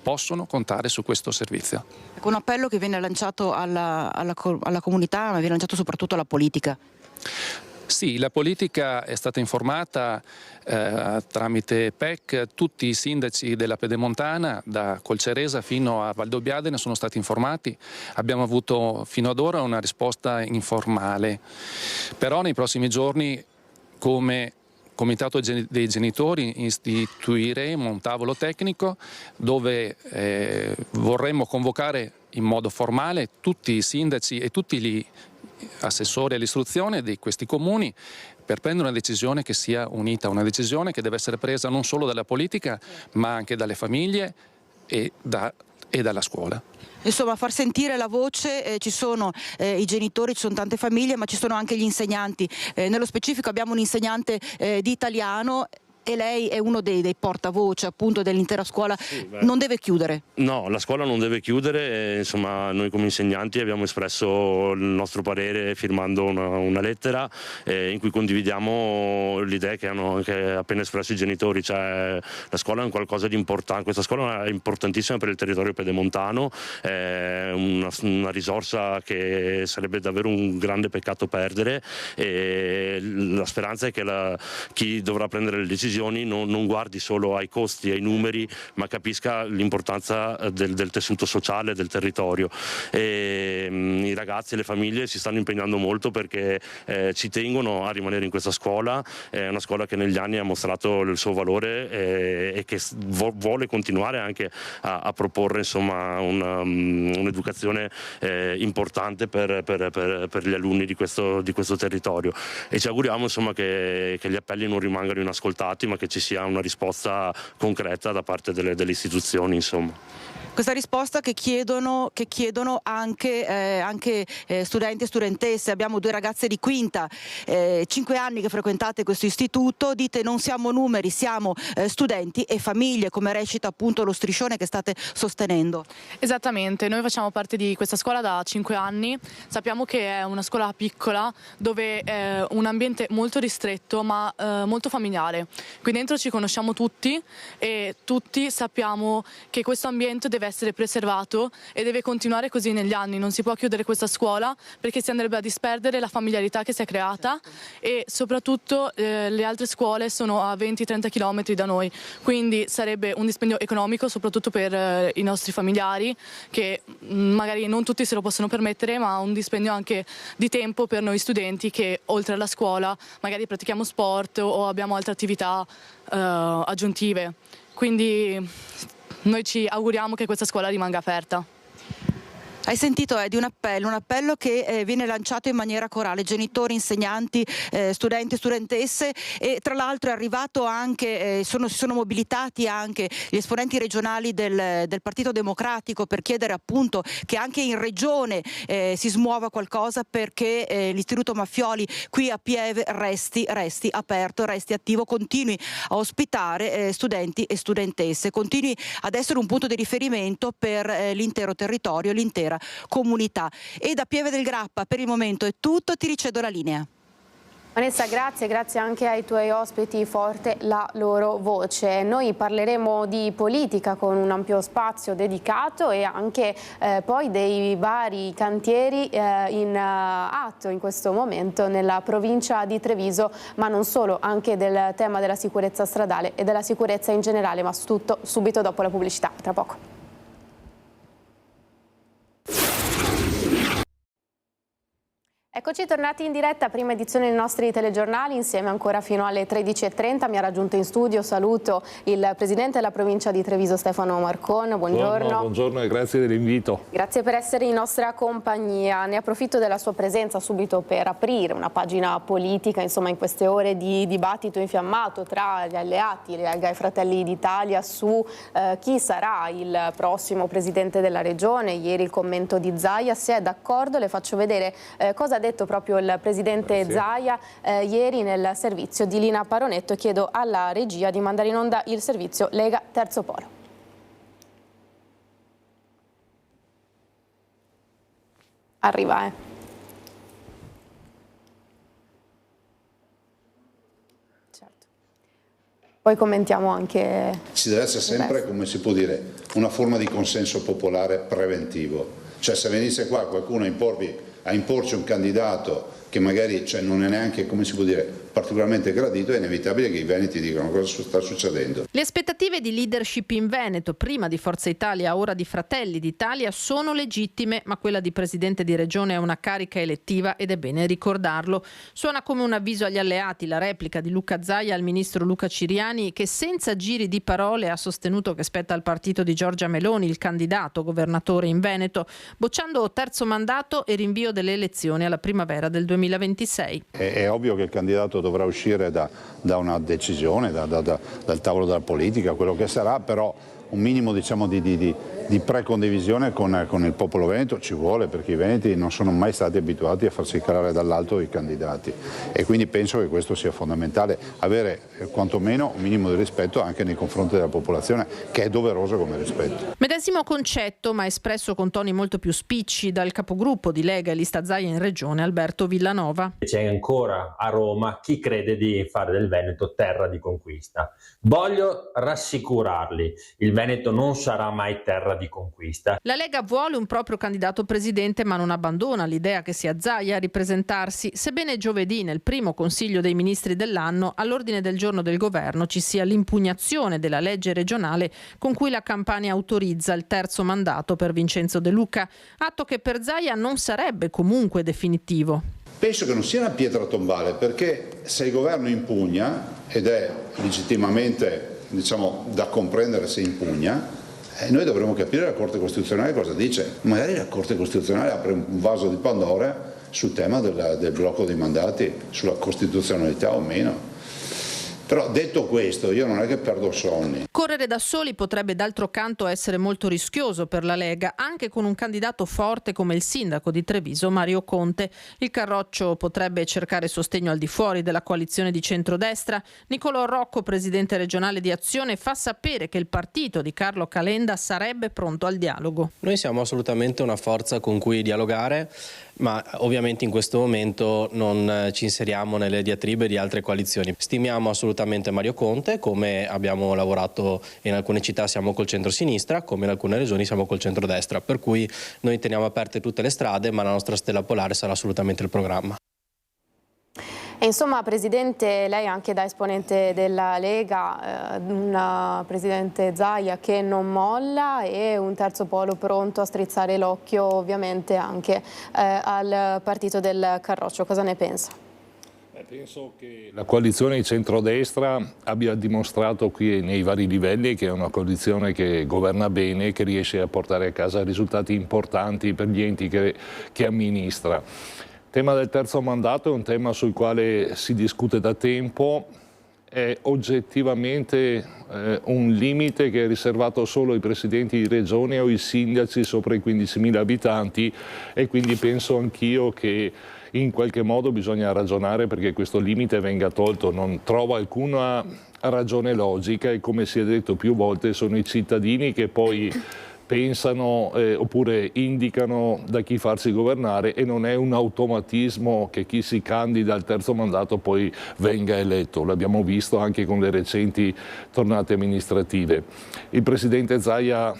possono contare su questo servizio. Un appello che viene lanciato alla comunità, ma viene lanciato soprattutto alla politica. Sì, la politica è stata informata tramite PEC, tutti i sindaci della Pedemontana, da Colceresa fino a Valdobbiadene, sono stati informati. Abbiamo avuto fino ad ora una risposta informale, però nei prossimi giorni, come Comitato dei genitori, istituiremo un tavolo tecnico dove vorremmo convocare in modo formale tutti i sindaci e tutti gli assessori all'istruzione di questi comuni per prendere una decisione che sia unita, una decisione che deve essere presa non solo dalla politica ma anche dalle famiglie e dalla scuola. Insomma, far sentire la voce, ci sono i genitori, ci sono tante famiglie, ma ci sono anche gli insegnanti. Nello specifico abbiamo un insegnante di italiano e lei è uno dei portavoce appunto dell'intera scuola. Sì, non deve chiudere? No, la scuola non deve chiudere, insomma noi come insegnanti abbiamo espresso il nostro parere firmando una lettera in cui condividiamo l'idea che hanno anche appena espresso i genitori, cioè la scuola è un qualcosa di importante, questa scuola è importantissima per il territorio pedemontano, è una risorsa che sarebbe davvero un grande peccato perdere, e la speranza è che chi dovrà prendere le decisioni non guardi solo ai costi, ai numeri, ma capisca l'importanza del tessuto sociale del territorio. I ragazzi e le famiglie si stanno impegnando molto perché ci tengono a rimanere in questa scuola, è una scuola che negli anni ha mostrato il suo valore e che vuole continuare anche a proporre insomma un'educazione importante per gli alunni di questo territorio, e ci auguriamo insomma che gli appelli non rimangano inascoltati, ma che ci sia una risposta concreta da parte delle istituzioni, insomma. Questa risposta che chiedono anche studenti e studentesse. Abbiamo 2 ragazze di quinta, 5 anni che frequentate questo istituto, dite non siamo numeri, siamo studenti e famiglie, come recita appunto lo striscione che state sostenendo. Esattamente, noi facciamo parte di questa scuola da 5 anni, sappiamo che è una scuola piccola dove è un ambiente molto ristretto ma molto familiare, Qui dentro ci conosciamo tutti e tutti sappiamo che questo ambiente deve essere preservato e deve continuare così negli anni. Non si può chiudere questa scuola perché si andrebbe a disperdere la familiarità che si è creata e soprattutto le altre scuole sono a 20-30 km da noi, quindi sarebbe un dispendio economico soprattutto per i nostri familiari che magari non tutti se lo possono permettere, ma un dispendio anche di tempo per noi studenti che oltre alla scuola magari pratichiamo sport o abbiamo altre attività aggiuntive. Quindi noi ci auguriamo che questa scuola rimanga aperta. Hai sentito un appello che viene lanciato in maniera corale, genitori, insegnanti, studenti, studentesse, e tra l'altro è arrivato anche, si sono mobilitati anche gli esponenti regionali del Partito Democratico per chiedere appunto che anche in regione si smuova qualcosa perché l'Istituto Maffioli qui a Pieve resti aperto, resti attivo, continui a ospitare studenti e studentesse, continui ad essere un punto di riferimento per l'intero territorio, l'intera comunità. E da Pieve del Grappa per il momento è tutto, ti ricedo la linea. Vanessa, grazie anche ai tuoi ospiti, forte la loro voce. Noi parleremo di politica con un ampio spazio dedicato e anche poi dei vari cantieri in atto in questo momento nella provincia di Treviso, ma non solo, anche del tema della sicurezza stradale e della sicurezza in generale, ma tutto subito dopo la pubblicità, tra poco. Eccoci tornati in diretta, prima edizione dei nostri telegiornali, insieme ancora fino alle 13:30. Mi ha raggiunto in studio, saluto il Presidente della Provincia di Treviso Stefano Marcon, buongiorno. Buongiorno e grazie dell'invito. Grazie per essere in nostra compagnia. Ne approfitto della sua presenza subito per aprire una pagina politica, insomma in queste ore di dibattito infiammato tra gli alleati, Lega e Fratelli d'Italia, su chi sarà il prossimo Presidente della Regione. Ieri il commento di Zaia, se è d'accordo le faccio vedere cosa ha detto proprio il Presidente Zaia ieri nel servizio di Lina Paronetto, e chiedo alla regia di mandare in onda il servizio Lega Terzo Polo. Arriva, Certo. Poi commentiamo anche... Ci deve essere sempre, come si può dire, una forma di consenso popolare preventivo. Cioè se venisse qua qualcuno a imporci un candidato che magari non è neanche, come si può dire, particolarmente gradito, è inevitabile che i veneti dicano cosa sta succedendo. Le aspettative di leadership in Veneto, prima di Forza Italia, ora di Fratelli d'Italia, sono legittime, ma quella di Presidente di Regione è una carica elettiva ed è bene ricordarlo. Suona come un avviso agli alleati la replica di Luca Zaia al ministro Luca Ciriani, che senza giri di parole ha sostenuto che spetta al partito di Giorgia Meloni il candidato governatore in Veneto, bocciando terzo mandato e rinvio delle elezioni alla primavera del 2026. È ovvio che il candidato dovrà uscire da una decisione, dal tavolo della politica, quello che sarà, però un minimo di precondivisione con il popolo veneto ci vuole, perché i veneti non sono mai stati abituati a farsi calare dall'alto i candidati, e quindi penso che questo sia fondamentale, avere quantomeno un minimo di rispetto anche nei confronti della popolazione, che è doveroso come rispetto. Medesimo concetto, ma espresso con toni molto più spicci dal capogruppo di Lega e Lista Zaia in Regione, Alberto Villanova. C'è ancora a Roma chi crede di fare del Veneto terra di conquista. Voglio rassicurarli, il Veneto non sarà mai terra di conquista. La Lega vuole un proprio candidato presidente, ma non abbandona l'idea che sia Zaia a ripresentarsi, sebbene giovedì nel primo Consiglio dei Ministri dell'anno all'ordine del giorno del governo ci sia l'impugnazione della legge regionale con cui la Campania autorizza il terzo mandato per Vincenzo De Luca, atto che per Zaia non sarebbe comunque definitivo. Penso che non sia una pietra tombale, perché se il governo impugna, ed è legittimamente da comprendere se impugna, noi dovremo capire la Corte Costituzionale cosa dice. Magari la Corte Costituzionale apre un vaso di Pandora sul tema del blocco dei mandati, sulla costituzionalità o meno. Però detto questo, io non è che perdo sonni. Correre da soli potrebbe d'altro canto essere molto rischioso per la Lega, anche con un candidato forte come il sindaco di Treviso, Mario Conte. Il Carroccio potrebbe cercare sostegno al di fuori della coalizione di centrodestra. Nicolò Rocco, presidente regionale di Azione, fa sapere che il partito di Carlo Calenda sarebbe pronto al dialogo. Noi siamo assolutamente una forza con cui dialogare. ma ovviamente in questo momento non ci inseriamo nelle diatribe di altre coalizioni. Stimiamo assolutamente Mario Conte, come abbiamo lavorato in alcune città siamo col centro-sinistra, come in alcune regioni siamo col centro-destra, per cui noi teniamo aperte tutte le strade, ma la nostra stella polare sarà assolutamente il programma. E insomma, Presidente, lei anche da esponente della Lega, una Presidente Zaia che non molla e un terzo polo pronto a strizzare l'occhio ovviamente anche al partito del Carroccio. Cosa ne pensa? Penso che la coalizione di centrodestra abbia dimostrato qui nei vari livelli che è una coalizione che governa bene, che riesce a portare a casa risultati importanti per gli enti che amministra. Il tema del terzo mandato è un tema sul quale si discute da tempo, è oggettivamente un limite che è riservato solo ai presidenti di regione o ai sindaci sopra i 15.000 abitanti e quindi penso anch'io che in qualche modo bisogna ragionare perché questo limite venga tolto, non trovo alcuna ragione logica e come si è detto più volte sono i cittadini che poi pensano oppure indicano da chi farsi governare e non è un automatismo che chi si candida al terzo mandato poi venga eletto. L'abbiamo visto anche con le recenti tornate amministrative. Il Presidente Zaia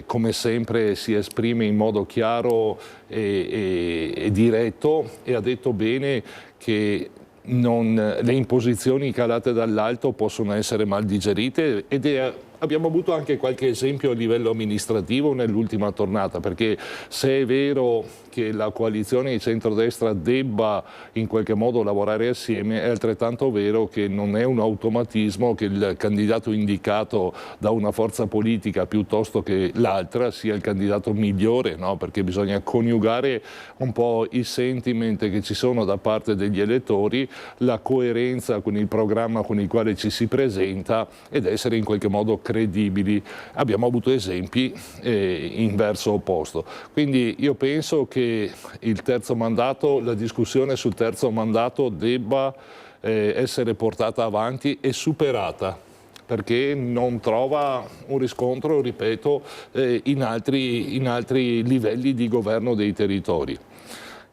come sempre si esprime in modo chiaro e diretto e ha detto bene che le imposizioni calate dall'alto possono essere mal digerite ed abbiamo avuto anche qualche esempio a livello amministrativo nell'ultima tornata, perché se è vero che la coalizione di centrodestra debba in qualche modo lavorare assieme, è altrettanto vero che non è un automatismo che il candidato indicato da una forza politica piuttosto che l'altra sia il candidato migliore, no? Perché bisogna coniugare un po' i sentiment che ci sono da parte degli elettori, la coerenza con il programma con il quale ci si presenta ed essere in qualche modo credibili. Abbiamo avuto esempi in verso opposto. Quindi io penso che il terzo mandato, la discussione sul terzo mandato debba essere portata avanti e superata, perché non trova un riscontro, ripeto, in altri livelli di governo dei territori.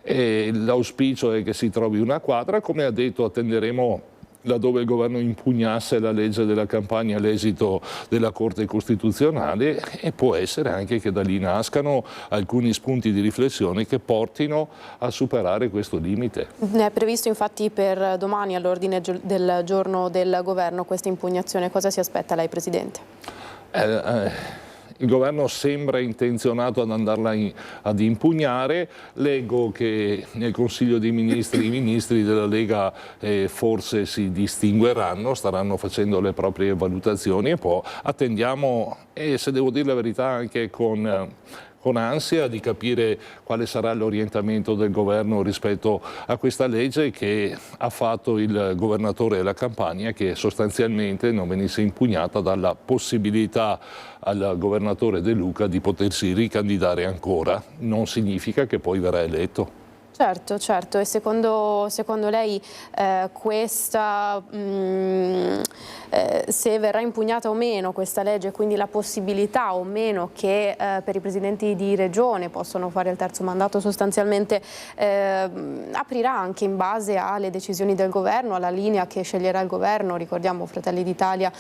L'auspicio è che si trovi una quadra, come ha detto attenderemo laddove il governo impugnasse la legge della campagna l'esito della Corte Costituzionale e può essere anche che da lì nascano alcuni spunti di riflessione che portino a superare questo limite. È previsto infatti per domani all'ordine del giorno del governo questa impugnazione. Cosa si aspetta lei, Presidente? Il governo sembra intenzionato ad andarla ad impugnare. Leggo che nel Consiglio dei Ministri i ministri della Lega forse si distingueranno, staranno facendo le proprie valutazioni e poi attendiamo, e se devo dire la verità anche con ansia di capire quale sarà l'orientamento del governo rispetto a questa legge che ha fatto il governatore della Campania, che sostanzialmente non venisse impugnata dalla possibilità al governatore De Luca di potersi ricandidare ancora. Non significa che poi verrà eletto. Certo, certo. E secondo lei questa, se verrà impugnata o meno questa legge, quindi la possibilità o meno che per i presidenti di regione possono fare il terzo mandato sostanzialmente aprirà anche in base alle decisioni del governo, alla linea che sceglierà il governo, ricordiamo Fratelli d'Italia,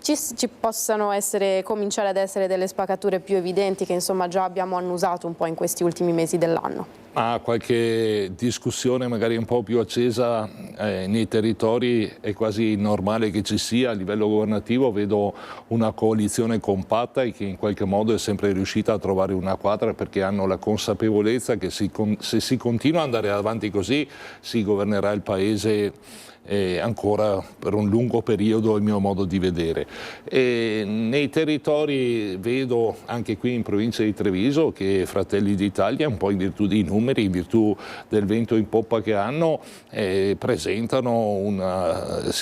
ci possano cominciare ad essere delle spaccature più evidenti che insomma già abbiamo annusato un po' in questi ultimi mesi dell'anno. Qualche discussione magari un po' più accesa nei territori è quasi normale che ci sia. A livello governativo vedo una coalizione compatta e che in qualche modo è sempre riuscita a trovare una quadra, perché hanno la consapevolezza che se si continua ad andare avanti così si governerà il Paese ancora per un lungo periodo, il mio modo di vedere. Nei territori vedo anche qui in provincia di Treviso che Fratelli d'Italia, un po' in virtù dei numeri, in virtù del vento in poppa che hanno, si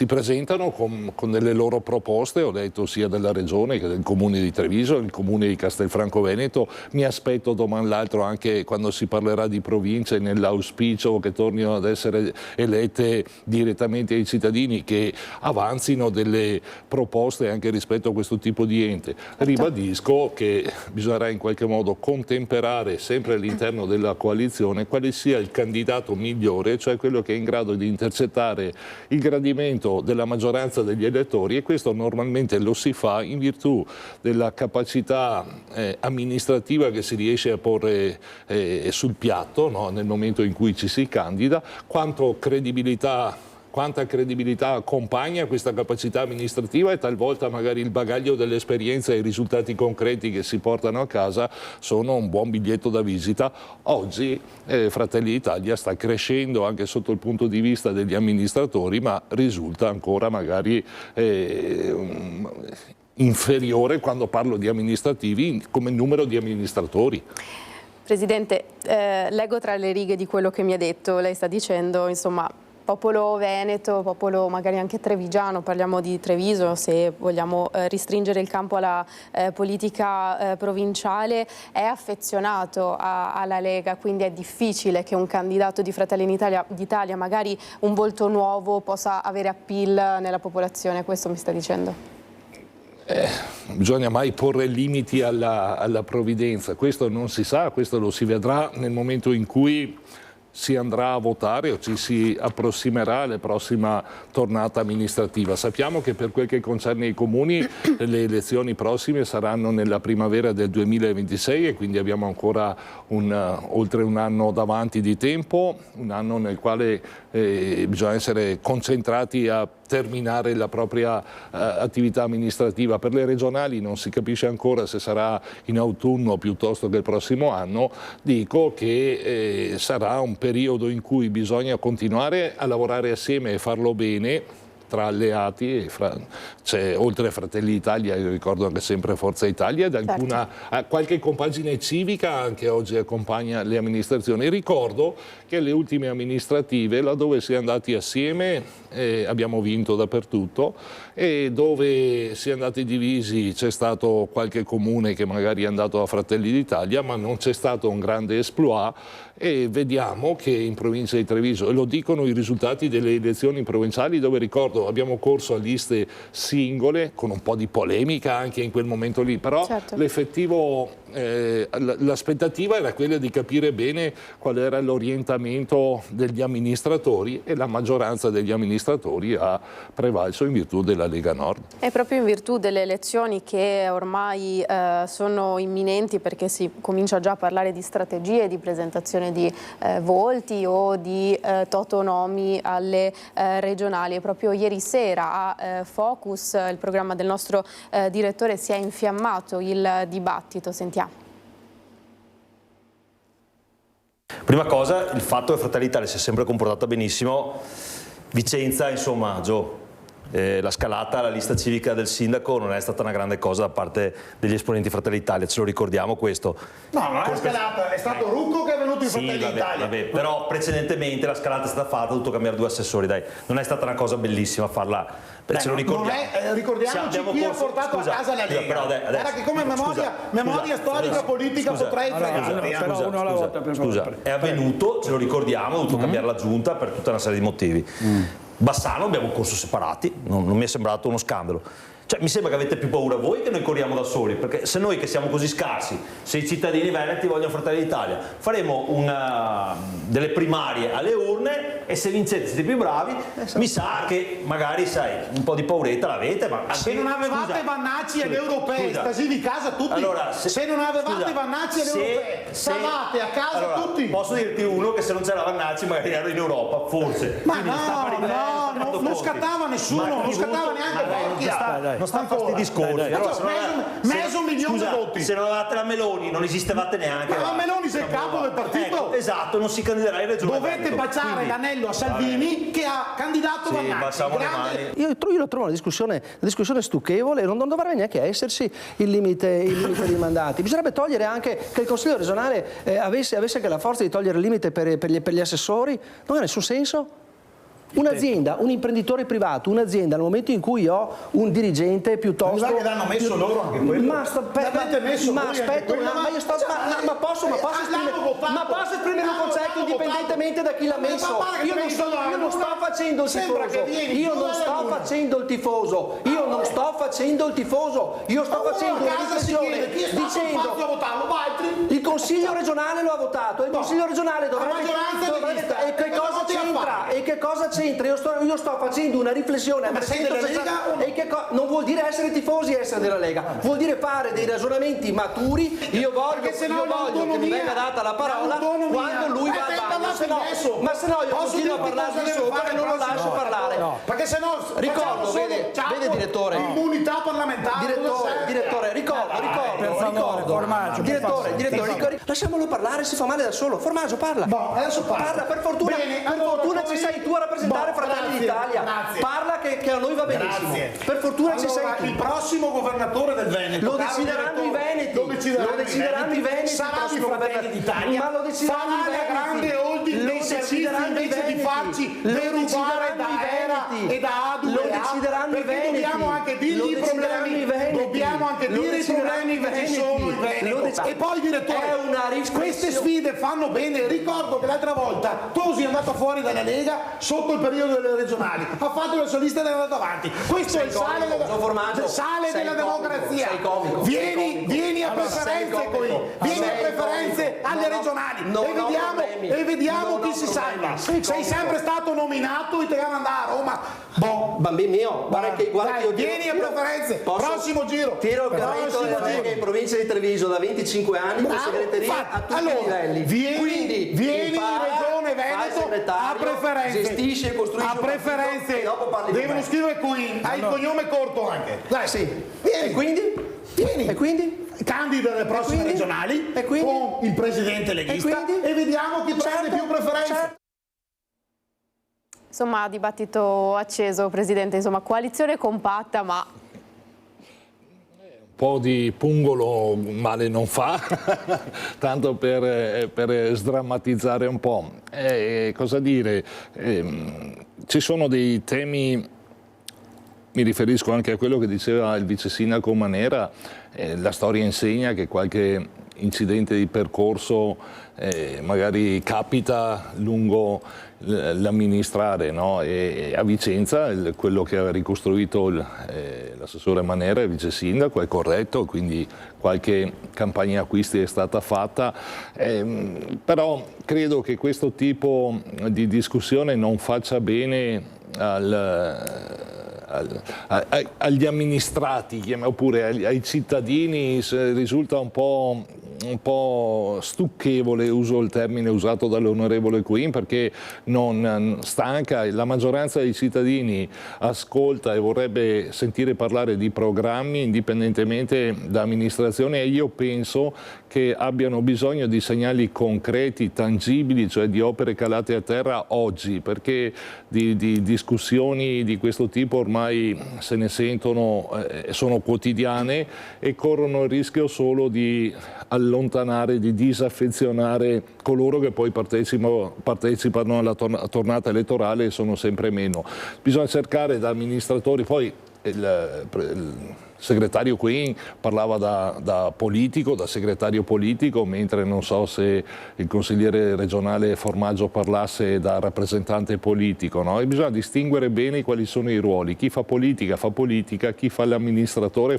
presentano con delle loro proposte, ho detto sia della Regione che del Comune di Treviso, il Comune di Castelfranco Veneto. Mi aspetto domani l'altro anche quando si parlerà di province nell'auspicio che tornino ad essere elette direttamente direttamente ai cittadini che avanzino delle proposte anche rispetto a questo tipo di ente. Ribadisco che bisognerà in qualche modo contemperare sempre all'interno della coalizione quale sia il candidato migliore, cioè quello che è in grado di intercettare il gradimento della maggioranza degli elettori, e questo normalmente lo si fa in virtù della capacità amministrativa che si riesce a porre sul piatto, no? Nel momento in cui ci si candida, quanta credibilità accompagna questa capacità amministrativa, e talvolta magari il bagaglio dell'esperienza e i risultati concreti che si portano a casa sono un buon biglietto da visita. Oggi Fratelli d'Italia sta crescendo anche sotto il punto di vista degli amministratori, ma risulta ancora magari inferiore, quando parlo di amministrativi, come numero di amministratori. Presidente, leggo tra le righe di quello che mi ha detto, lei sta dicendo, insomma, popolo veneto, popolo magari anche trevigiano, parliamo di Treviso se vogliamo ristringere il campo alla politica provinciale, è affezionato alla Lega, quindi è difficile che un candidato di Fratelli d'Italia, magari un volto nuovo, possa avere appeal nella popolazione, questo mi sta dicendo? Non bisogna mai porre limiti alla provvidenza, questo non si sa, questo lo si vedrà nel momento in cui si andrà a votare o ci si approssimerà alla prossima tornata amministrativa. Sappiamo che per quel che concerne i comuni le elezioni prossime saranno nella primavera del 2026 e quindi abbiamo ancora oltre un anno davanti di tempo, un anno nel quale bisogna essere concentrati a terminare la propria attività amministrativa. Per le regionali non si capisce ancora se sarà in autunno piuttosto che il prossimo anno. Dico che sarà un periodo in cui bisogna continuare a lavorare assieme e farlo bene tra alleati, c'è oltre Fratelli d'Italia, io ricordo anche sempre Forza Italia, ed qualche compagine civica anche oggi accompagna le amministrazioni. Ricordo che alle ultime amministrative, laddove si è andati assieme, abbiamo vinto dappertutto, e dove si è andati divisi c'è stato qualche comune che magari è andato a Fratelli d'Italia, ma non c'è stato un grande exploit, e vediamo che in provincia di Treviso, e lo dicono i risultati delle elezioni provinciali, dove ricordo abbiamo corso a liste singole con un po' di polemica anche in quel momento lì, però l'effettivo, l'aspettativa era quella di capire bene qual era l'orientamento degli amministratori, e la maggioranza degli amministratori ha prevalso in virtù della Lega Nord. È proprio in virtù delle elezioni che ormai sono imminenti, perché si comincia già a parlare di strategie, di presentazione di volti o di totonomi alle regionali. E proprio ieri sera a Focus, il programma del nostro direttore, si è infiammato il dibattito. Sentiamo. Prima cosa, il fatto che Fratelli d'Italia si è sempre comportata benissimo. Vicenza, insomma, la scalata alla lista civica del sindaco non è stata una grande cosa da parte degli esponenti Fratelli d'Italia, ce lo ricordiamo questo. No, non è scalata, è stato Rucco che è venuto in Fratelli d'Italia. Vabbè, però precedentemente la scalata è stata fatta, ha dovuto cambiare 2 assessori, dai. Non è stata una cosa bellissima farla. Ce lo ricordiamo. Ricordiamoci chi ha portato a casa la Lega. Guarda che come memoria storica politica potrei fregarti. Scusa, è avvenuto, ce lo ricordiamo, ha dovuto cambiare la giunta per tutta una serie di motivi. Bassano abbiamo corso separati, non mi è sembrato uno scandalo. Cioè, mi sembra che avete più paura voi che noi corriamo da soli, perché se noi che siamo così scarsi, se i cittadini veneti vogliono Fratelli d'Italia, faremo delle primarie alle urne, e se vincete siete più bravi, mi sa che magari, sai, un po' di pauretta l'avete, ma se non avevate Vannacci alle europee, stasi di casa tutti. Allora, se non avevate Vannacci alle europee, stavate a casa tutti. Posso dirti uno che se non c'era Vannacci magari ero in Europa, forse. Ma non scattava nessuno, non scattava neanche Borchia. Non sta a fare questi discorsi. Mezzo milione di voti. Se non avevate la Meloni non esistevate neanche. Ma la Meloni sei il capo del partito. Esatto, non si candiderà in regione. Dovete baciare l'anello a Salvini che ha candidato Vannacci. Io lo trovo una discussione stucchevole, non dovrebbe neanche esserci il limite dei mandati. Bisognerebbe togliere anche, che il Consiglio regionale avesse anche la forza di togliere il limite per gli assessori. Non ha nessun senso. Un'azienda, un imprenditore privato, un'azienda, al momento in cui ho un dirigente piuttosto... Mi sa che l'hanno messo loro anche quello. L'avete messo voi aspetta, anche quello, ma posso esprimere un concetto indipendentemente da chi l'ha messo? Io non sto facendo il tifoso, io sto facendo una riflessione dicendo il Consiglio regionale lo ha votato, il Consiglio regionale dovrebbe... E che cosa c'entra? Io sto facendo una riflessione non vuol dire essere tifosi, essere della Lega, vuol dire fare dei ragionamenti maturi. Io voglio che mi venga data la parola quando lui va al bagno, ma se no io continuo a parlare di sopra e non lo lascio parlare. Perché se no ricordo, vede direttore, immunità parlamentare, direttore, lasciamolo parlare, si fa male da solo. Formaggio, parla. No, adesso parla, per fortuna ci sei tu a rappresentare Fratelli d'Italia. Parla che a noi va benissimo. Per fortuna ci sei tu. Il prossimo governatore del Veneto lo decideranno i veneti. Sarà di Fratelli d'Italia. Ma lo decideranno i veneti. La grande holding dei servizi invece di farci derubare da Era e da Adu. Lo decideranno i veneti. Dobbiamo anche dirgli i problemi. Dobbiamo anche dire i problemi che ci sono in Veneto. E poi direttore, queste sfide fanno bene. Ricordo che l'altra volta Tosi è andato fuori dalla Lega sotto il periodo delle regionali, ha fatto le sue liste ed è andato avanti. Questo è il sale della democrazia. Vieni a preferenze alle regionali e vediamo chi si salva. Sei sempre stato nominato e te devono andare a Roma. Bambino mio, guarda che io vieni a preferenze. Prossimo giro. Tiro il carretto della Lega in provincia di Treviso da 25 anni con segreteria a tutti i livelli. Vieni in Regione Veneto a preferenze. Gestisce e costruisce a preferenze. Devono scrivere qui. Hai il cognome corto anche. Dai, sì. Vieni. E quindi? Candida alle prossime regionali con il presidente leghista e vediamo chi prende più preferenze. Insomma, dibattito acceso, Presidente, insomma, coalizione compatta, ma... Un po' di pungolo male non fa, tanto per sdrammatizzare un po'. Cosa dire? Ci sono dei temi, mi riferisco anche a quello che diceva il vice sindaco Manera, la storia insegna che qualche incidente di percorso magari capita lungo l'amministrare, no? E a Vicenza quello che ha ricostruito l'assessore Manera, il vice sindaco, è corretto, quindi qualche campagna acquisti è stata fatta, però credo che questo tipo di discussione non faccia bene agli amministrati, oppure ai cittadini. Risulta un po' stucchevole, uso il termine usato dall'onorevole Quinn, perché non stanca, la maggioranza dei cittadini ascolta e vorrebbe sentire parlare di programmi indipendentemente da amministrazione, e io penso che abbiano bisogno di segnali concreti, tangibili, cioè di opere calate a terra oggi, perché di discussioni di questo tipo ormai se ne sentono, sono quotidiane e corrono il rischio solo di allontanare, di disaffezionare coloro che poi partecipano alla tornata elettorale e sono sempre meno. Bisogna cercare da amministratori, poi il segretario Quinn parlava da politico, da segretario politico, mentre non so se il consigliere regionale Formaggio parlasse da rappresentante politico, no? E bisogna distinguere bene quali sono i ruoli. Chi fa politica, chi fa l'amministratore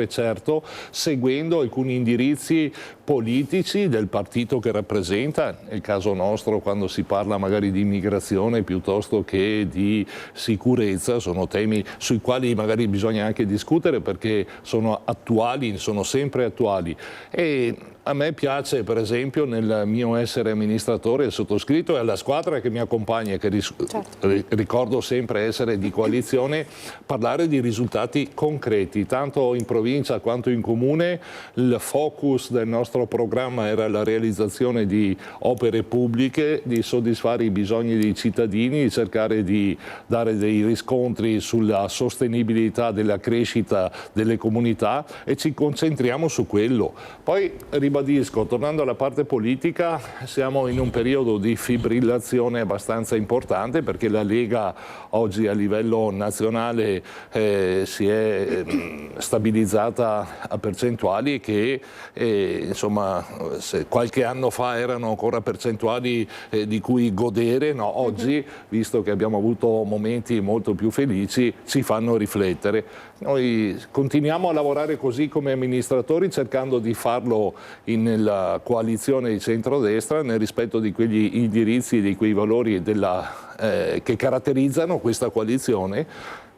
certo, seguendo alcuni indirizzi politici del partito che rappresenta. Nel caso nostro, quando si parla magari di immigrazione piuttosto che di sicurezza, sono temi sui quali magari bisogna anche discutere, perché sono attuali, sono sempre attuali. E a me piace, per esempio, nel mio essere amministratore, il sottoscritto e alla squadra che mi accompagna e che ricordo sempre essere di coalizione, parlare di risultati concreti, tanto in provincia quanto in comune. Il focus del nostro programma era la realizzazione di opere pubbliche, di soddisfare i bisogni dei cittadini, di cercare di dare dei riscontri sulla sostenibilità della crescita delle comunità, e ci concentriamo su quello. Poi ribadisco, tornando alla parte politica, siamo in un periodo di fibrillazione abbastanza importante perché la Lega oggi a livello nazionale si è stabilizzata a percentuali che insomma, se qualche anno fa erano ancora percentuali di cui godere, no, oggi, visto che abbiamo avuto momenti molto più felici, ci fanno riflettere. Noi continuiamo a lavorare così come amministratori, cercando di farlo nella coalizione di centrodestra, nel rispetto di quegli indirizzi e di quei valori che caratterizzano questa coalizione.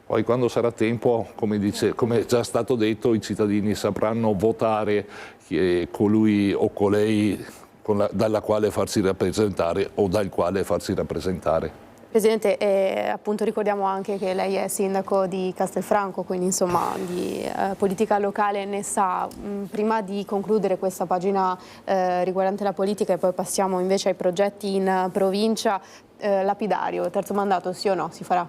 Poi quando sarà tempo, come è già stato detto, i cittadini sapranno votare colui o colei dalla quale farsi rappresentare o dal quale farsi rappresentare. Presidente, appunto ricordiamo anche che lei è sindaco di Castelfranco, quindi insomma di politica locale ne sa. Prima di concludere questa pagina riguardante la politica e poi passiamo invece ai progetti in provincia, lapidario, terzo mandato sì o no, si farà?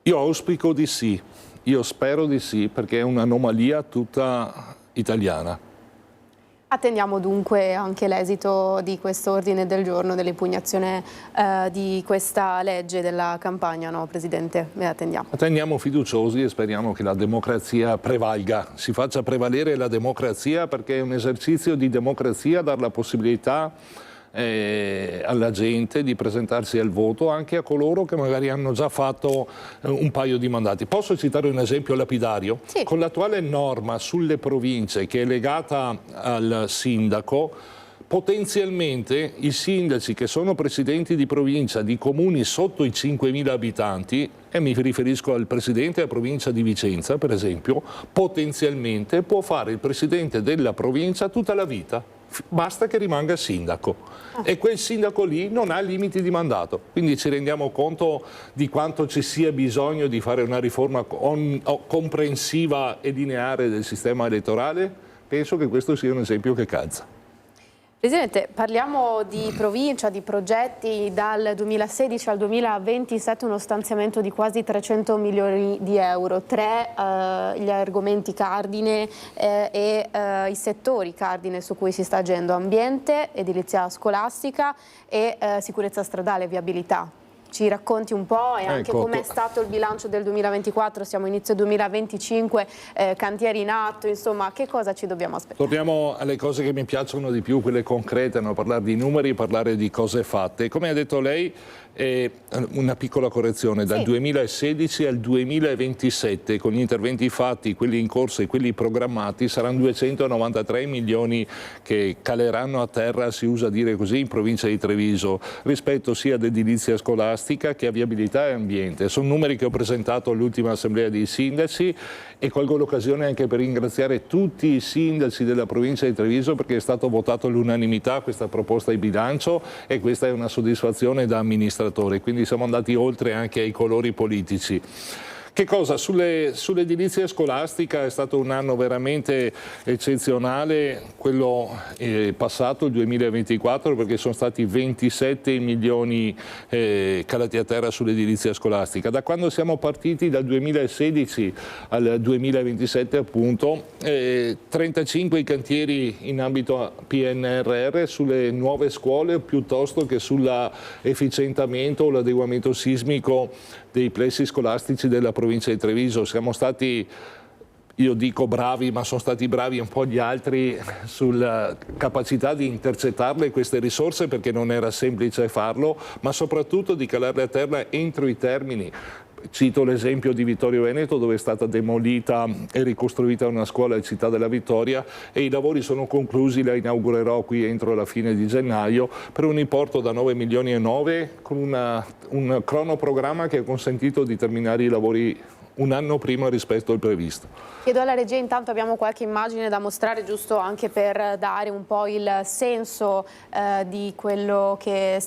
Io auspico di sì, io spero di sì, perché è un'anomalia tutta italiana. Attendiamo dunque anche l'esito di questo ordine del giorno, dell'impugnazione di questa legge della campagna, no Presidente? Attendiamo. Attendiamo fiduciosi e speriamo che la democrazia prevalga, si faccia prevalere la democrazia, perché è un esercizio di democrazia dar la possibilità alla gente di presentarsi al voto, anche a coloro che magari hanno già fatto un paio di mandati. Posso citare un esempio lapidario? Sì. Con l'attuale norma sulle province, che è legata al sindaco, potenzialmente i sindaci che sono presidenti di provincia di comuni sotto i 5.000 abitanti, e mi riferisco al presidente della provincia di Vicenza per esempio, potenzialmente può fare il presidente della provincia tutta la vita. Basta che rimanga sindaco e quel sindaco lì non ha limiti di mandato, quindi ci rendiamo conto di quanto ci sia bisogno di fare una riforma comprensiva e lineare del sistema elettorale. Penso che questo sia un esempio che calza. Presidente, parliamo di provincia, di progetti. Dal 2016 al 2027 uno stanziamento di quasi 300 milioni di euro, gli argomenti cardine e i settori cardine su cui si sta agendo: ambiente, edilizia scolastica e sicurezza stradale, viabilità. Ci racconti un po' e anche com'è stato il bilancio del 2024, siamo inizio 2025, cantieri in atto, insomma che cosa ci dobbiamo aspettare? Torniamo alle cose che mi piacciono di più, quelle concrete, no? Parlare di numeri, parlare di cose fatte. Come ha detto lei, una piccola correzione, dal 2016 al 2027 con gli interventi fatti, quelli in corso e quelli programmati, saranno 293 milioni che caleranno a terra, si usa dire così, in provincia di Treviso, rispetto sia ad edilizia scolastica che a viabilità e ambiente. Sono numeri che ho presentato all'ultima assemblea dei sindaci e colgo l'occasione anche per ringraziare tutti i sindaci della provincia di Treviso, perché è stato votato all'unanimità questa proposta di bilancio e questa è una soddisfazione da amministratore. Quindi siamo andati oltre anche ai colori politici. Che cosa? Sull'edilizia scolastica è stato un anno veramente eccezionale, quello passato, il 2024, perché sono stati 27 milioni calati a terra sull'edilizia scolastica. Da quando siamo partiti, dal 2016 al 2027 appunto, 35 i cantieri in ambito PNRR sulle nuove scuole, piuttosto che sull'efficientamento o l'adeguamento sismico dei plessi scolastici della provincia di Treviso. Siamo stati, io dico bravi, ma sono stati bravi un po' gli altri sulla capacità di intercettarle queste risorse, perché non era semplice farlo, ma soprattutto di calarle a terra entro i termini. Cito l'esempio di Vittorio Veneto, dove è stata demolita e ricostruita una scuola in Città della Vittoria e i lavori sono conclusi, la inaugurerò qui entro la fine di gennaio, per un importo da 9 milioni e 9, con un cronoprogramma che ha consentito di terminare i lavori un anno prima rispetto al previsto. Chiedo alla regia, intanto abbiamo qualche immagine da mostrare, giusto anche per dare un po' il senso di quello che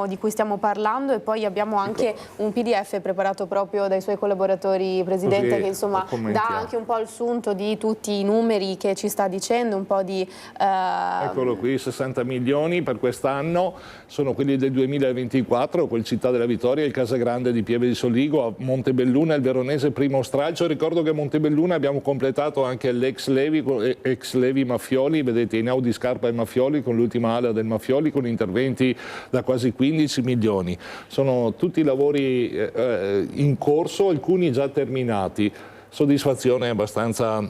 di cui stiamo parlando, e poi abbiamo anche un PDF preparato proprio proprio dai suoi collaboratori, Presidente, Così che insomma dà anche un po' il sunto di tutti i numeri che ci sta dicendo, un po' di... Eccolo qui, 60 milioni per quest'anno, sono quelli del 2024, quel Città della Vittoria, il Casagrande di Pieve di Soligo, a Montebelluna il Veronese primo stralcio. Ricordo che a Montebelluna abbiamo completato anche l'ex Levi Maffioli, vedete in Audi Scarpa e Maffioli, con l'ultima ala del Maffioli, con interventi da quasi 15 milioni. Sono tutti lavori in corso, alcuni già terminati. Soddisfazione abbastanza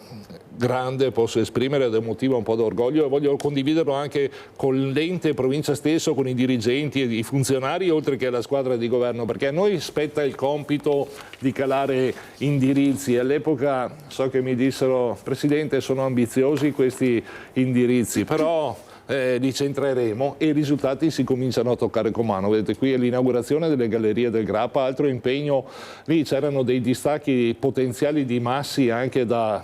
grande posso esprimere ed motiva un po' d'orgoglio, e voglio condividerlo anche con l'ente provincia stesso, con i dirigenti e i funzionari, oltre che alla squadra di governo, perché a noi spetta il compito di calare indirizzi. All'epoca so che mi dissero: Presidente, sono ambiziosi questi indirizzi, però li centreremo, e i risultati si cominciano a toccare con mano. Vedete, qui è l'inaugurazione delle gallerie del Grappa, altro impegno. Lì c'erano dei distacchi potenziali di massi anche da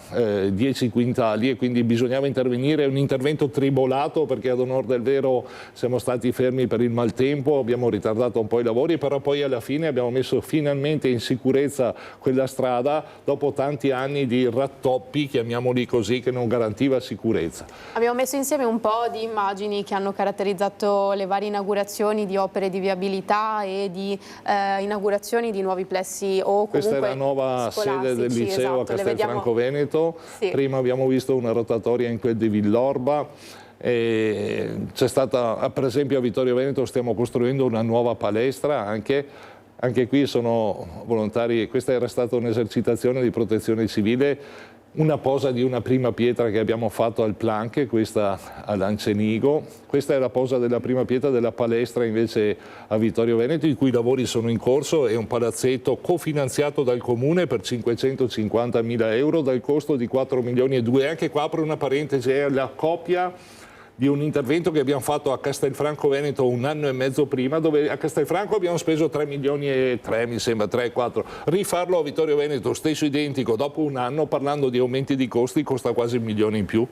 10 quintali, e quindi bisognava intervenire, un intervento tribolato, perché ad onor del vero siamo stati fermi per il maltempo, abbiamo ritardato un po' i lavori, però poi alla fine abbiamo messo finalmente in sicurezza quella strada dopo tanti anni di rattoppi, chiamiamoli così, che non garantiva sicurezza. Abbiamo messo insieme un po' di immagini che hanno caratterizzato le varie inaugurazioni di opere di viabilità e di inaugurazioni di nuovi plessi o comunque questa è la nuova sede del liceo, esatto, a Castelfranco Veneto. Sì. Prima abbiamo visto una rotatoria in quel di Villorba. C'è stata, per esempio a Vittorio Veneto stiamo costruendo una nuova palestra, anche qui sono volontari. Questa era stata un'esercitazione di protezione civile, una posa di una prima pietra che abbiamo fatto al Planche, questa a Lancenigo. Questa è la posa della prima pietra della palestra invece a Vittorio Veneto, i cui lavori sono in corso. È un palazzetto cofinanziato dal Comune per 550.000 euro, dal costo di 4 milioni e 2. Anche qua apro una parentesi, è la copia di un intervento che abbiamo fatto a Castelfranco Veneto un anno e mezzo prima, dove a Castelfranco abbiamo speso 3 milioni e 3, mi sembra, 3 e 4. Rifarlo a Vittorio Veneto, stesso identico, dopo un anno, parlando di aumenti di costi, costa quasi 1 milione in più.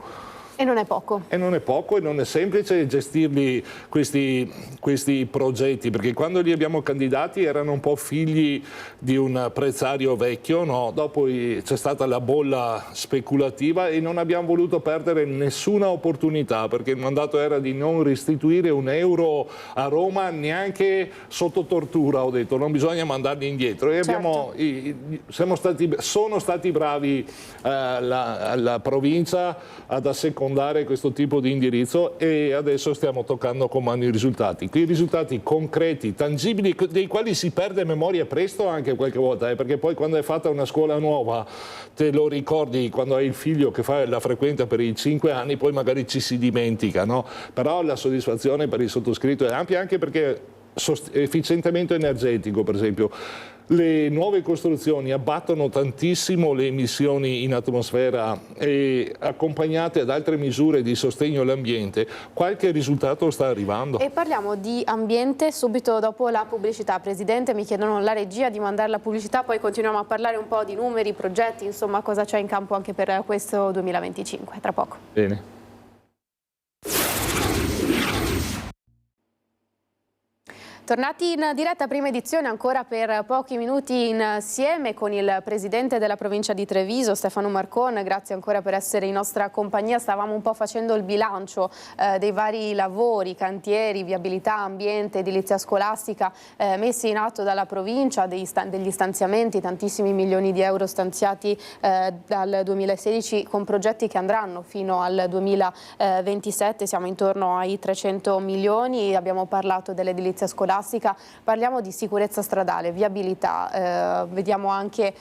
E non è poco. E non è poco, e non è semplice gestirli questi progetti, perché quando li abbiamo candidati erano un po' figli di un prezzario vecchio, no? Dopo c'è stata la bolla speculativa e non abbiamo voluto perdere nessuna opportunità, perché il mandato era di non restituire un euro a Roma neanche sotto tortura, ho detto, non bisogna mandarli indietro. E sono stati bravi la provincia ad assecondare questo tipo di indirizzo, e adesso stiamo toccando con mano i risultati. Qui i risultati concreti, tangibili, dei quali si perde memoria presto anche qualche volta, perché poi quando è fatta una scuola nuova te lo ricordi quando hai il figlio che la frequenta per i 5 anni, poi magari ci si dimentica, no? Però la soddisfazione per il sottoscritto è ampia, anche perché efficientamento energetico, per esempio. Le nuove costruzioni abbattono tantissimo le emissioni in atmosfera, e accompagnate ad altre misure di sostegno all'ambiente qualche risultato sta arrivando. E parliamo di ambiente subito dopo la pubblicità. Presidente, mi chiedono la regia di mandare la pubblicità, poi continuiamo a parlare un po' di numeri, progetti, insomma cosa c'è in campo anche per questo 2025, tra poco. Bene. Tornati in diretta, prima edizione, ancora per pochi minuti insieme con il Presidente della Provincia di Treviso, Stefano Marcon. Grazie ancora per essere in nostra compagnia. Stavamo un po' facendo il bilancio dei vari lavori, cantieri, viabilità, ambiente, edilizia scolastica messi in atto dalla provincia, degli stanziamenti, tantissimi milioni di euro stanziati dal 2016 con progetti che andranno fino al 2027, siamo intorno ai 300 milioni. Abbiamo parlato dell'edilizia scolastica, parliamo di sicurezza stradale, viabilità, vediamo anche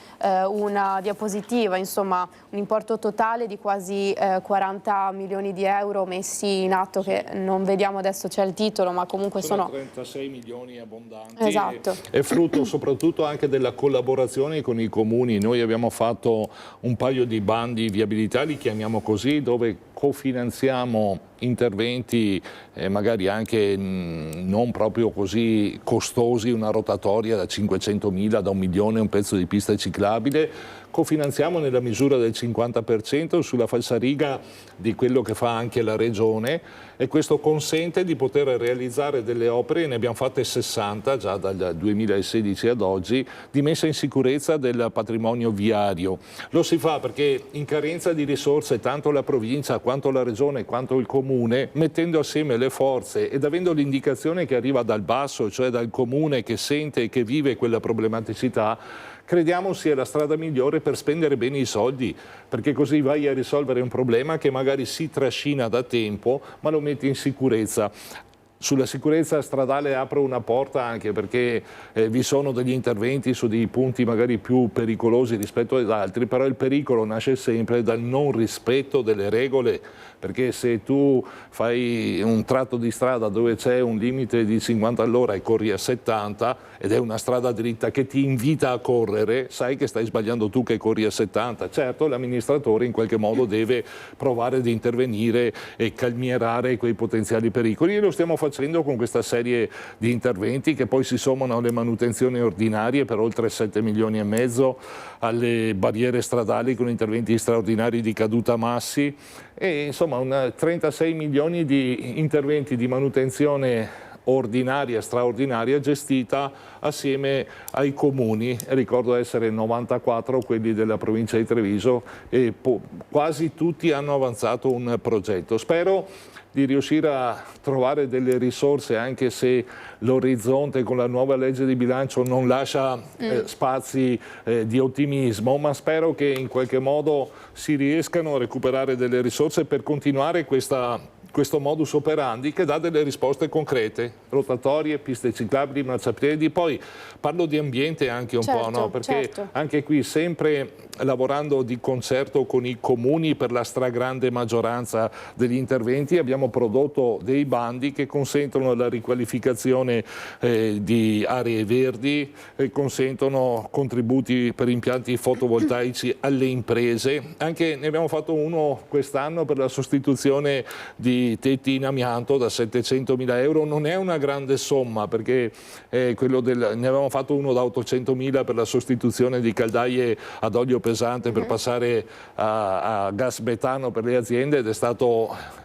una diapositiva, insomma un importo totale di quasi 40 milioni di euro messi in atto, che non vediamo adesso, c'è il titolo, ma comunque sono 36 milioni abbondanti. Esatto. È frutto soprattutto anche della collaborazione con i comuni. Noi abbiamo fatto un paio di bandi viabilità, li chiamiamo così, dove cofinanziamo interventi magari anche non proprio così costosi, una rotatoria da 500.000, da 1 milione, un pezzo di pista ciclabile, cofinanziamo nella misura del 50% sulla falsariga di quello che fa anche la Regione, e questo consente di poter realizzare delle opere, ne abbiamo fatte 60 già dal 2016 ad oggi, di messa in sicurezza del patrimonio viario. Lo si fa perché in carenza di risorse tanto la provincia quanto la Regione quanto il Comune, mettendo assieme le forze ed avendo l'indicazione che arriva dal basso, cioè dal Comune che sente e che vive quella problematicità, crediamo sia la strada migliore per spendere bene i soldi, perché così vai a risolvere un problema che magari si trascina da tempo, ma lo metti in sicurezza. Sulla sicurezza stradale apro una porta anche perché vi sono degli interventi su dei punti magari più pericolosi rispetto ad altri, però il pericolo nasce sempre dal non rispetto delle regole, perché se tu fai un tratto di strada dove c'è un limite di 50 all'ora e corri a 70 ed è una strada dritta che ti invita a correre, sai che stai sbagliando tu che corri a 70. Certo, l'amministratore in qualche modo deve provare ad intervenire e calmierare quei potenziali pericoli, e lo stiamo facendo con questa serie di interventi che poi si sommano alle manutenzioni ordinarie per oltre 7 milioni e mezzo, alle barriere stradali con interventi straordinari di caduta massi e insomma 36 milioni di interventi di manutenzione ordinaria, straordinaria, gestita assieme ai comuni. Ricordo essere 94 quelli della provincia di Treviso e quasi tutti hanno avanzato un progetto. Spero di riuscire a trovare delle risorse, anche se l'orizzonte con la nuova legge di bilancio non lascia spazi di ottimismo, ma spero che in qualche modo si riescano a recuperare delle risorse per continuare questo modus operandi che dà delle risposte concrete, rotatorie, piste ciclabili, marciapiedi. Poi parlo di ambiente anche un po', no? Perché anche qui sempre lavorando di concerto con i comuni per la stragrande maggioranza degli interventi abbiamo prodotto dei bandi che consentono la riqualificazione di aree verdi, consentono contributi per impianti fotovoltaici alle imprese. Anche ne abbiamo fatto uno quest'anno per la sostituzione di tetti in amianto da 700.000 euro. Non è una grande somma perché ne avevamo fatto uno da 800.000 per la sostituzione di caldaie ad olio pesante per passare a gas metano per le aziende, ed è stato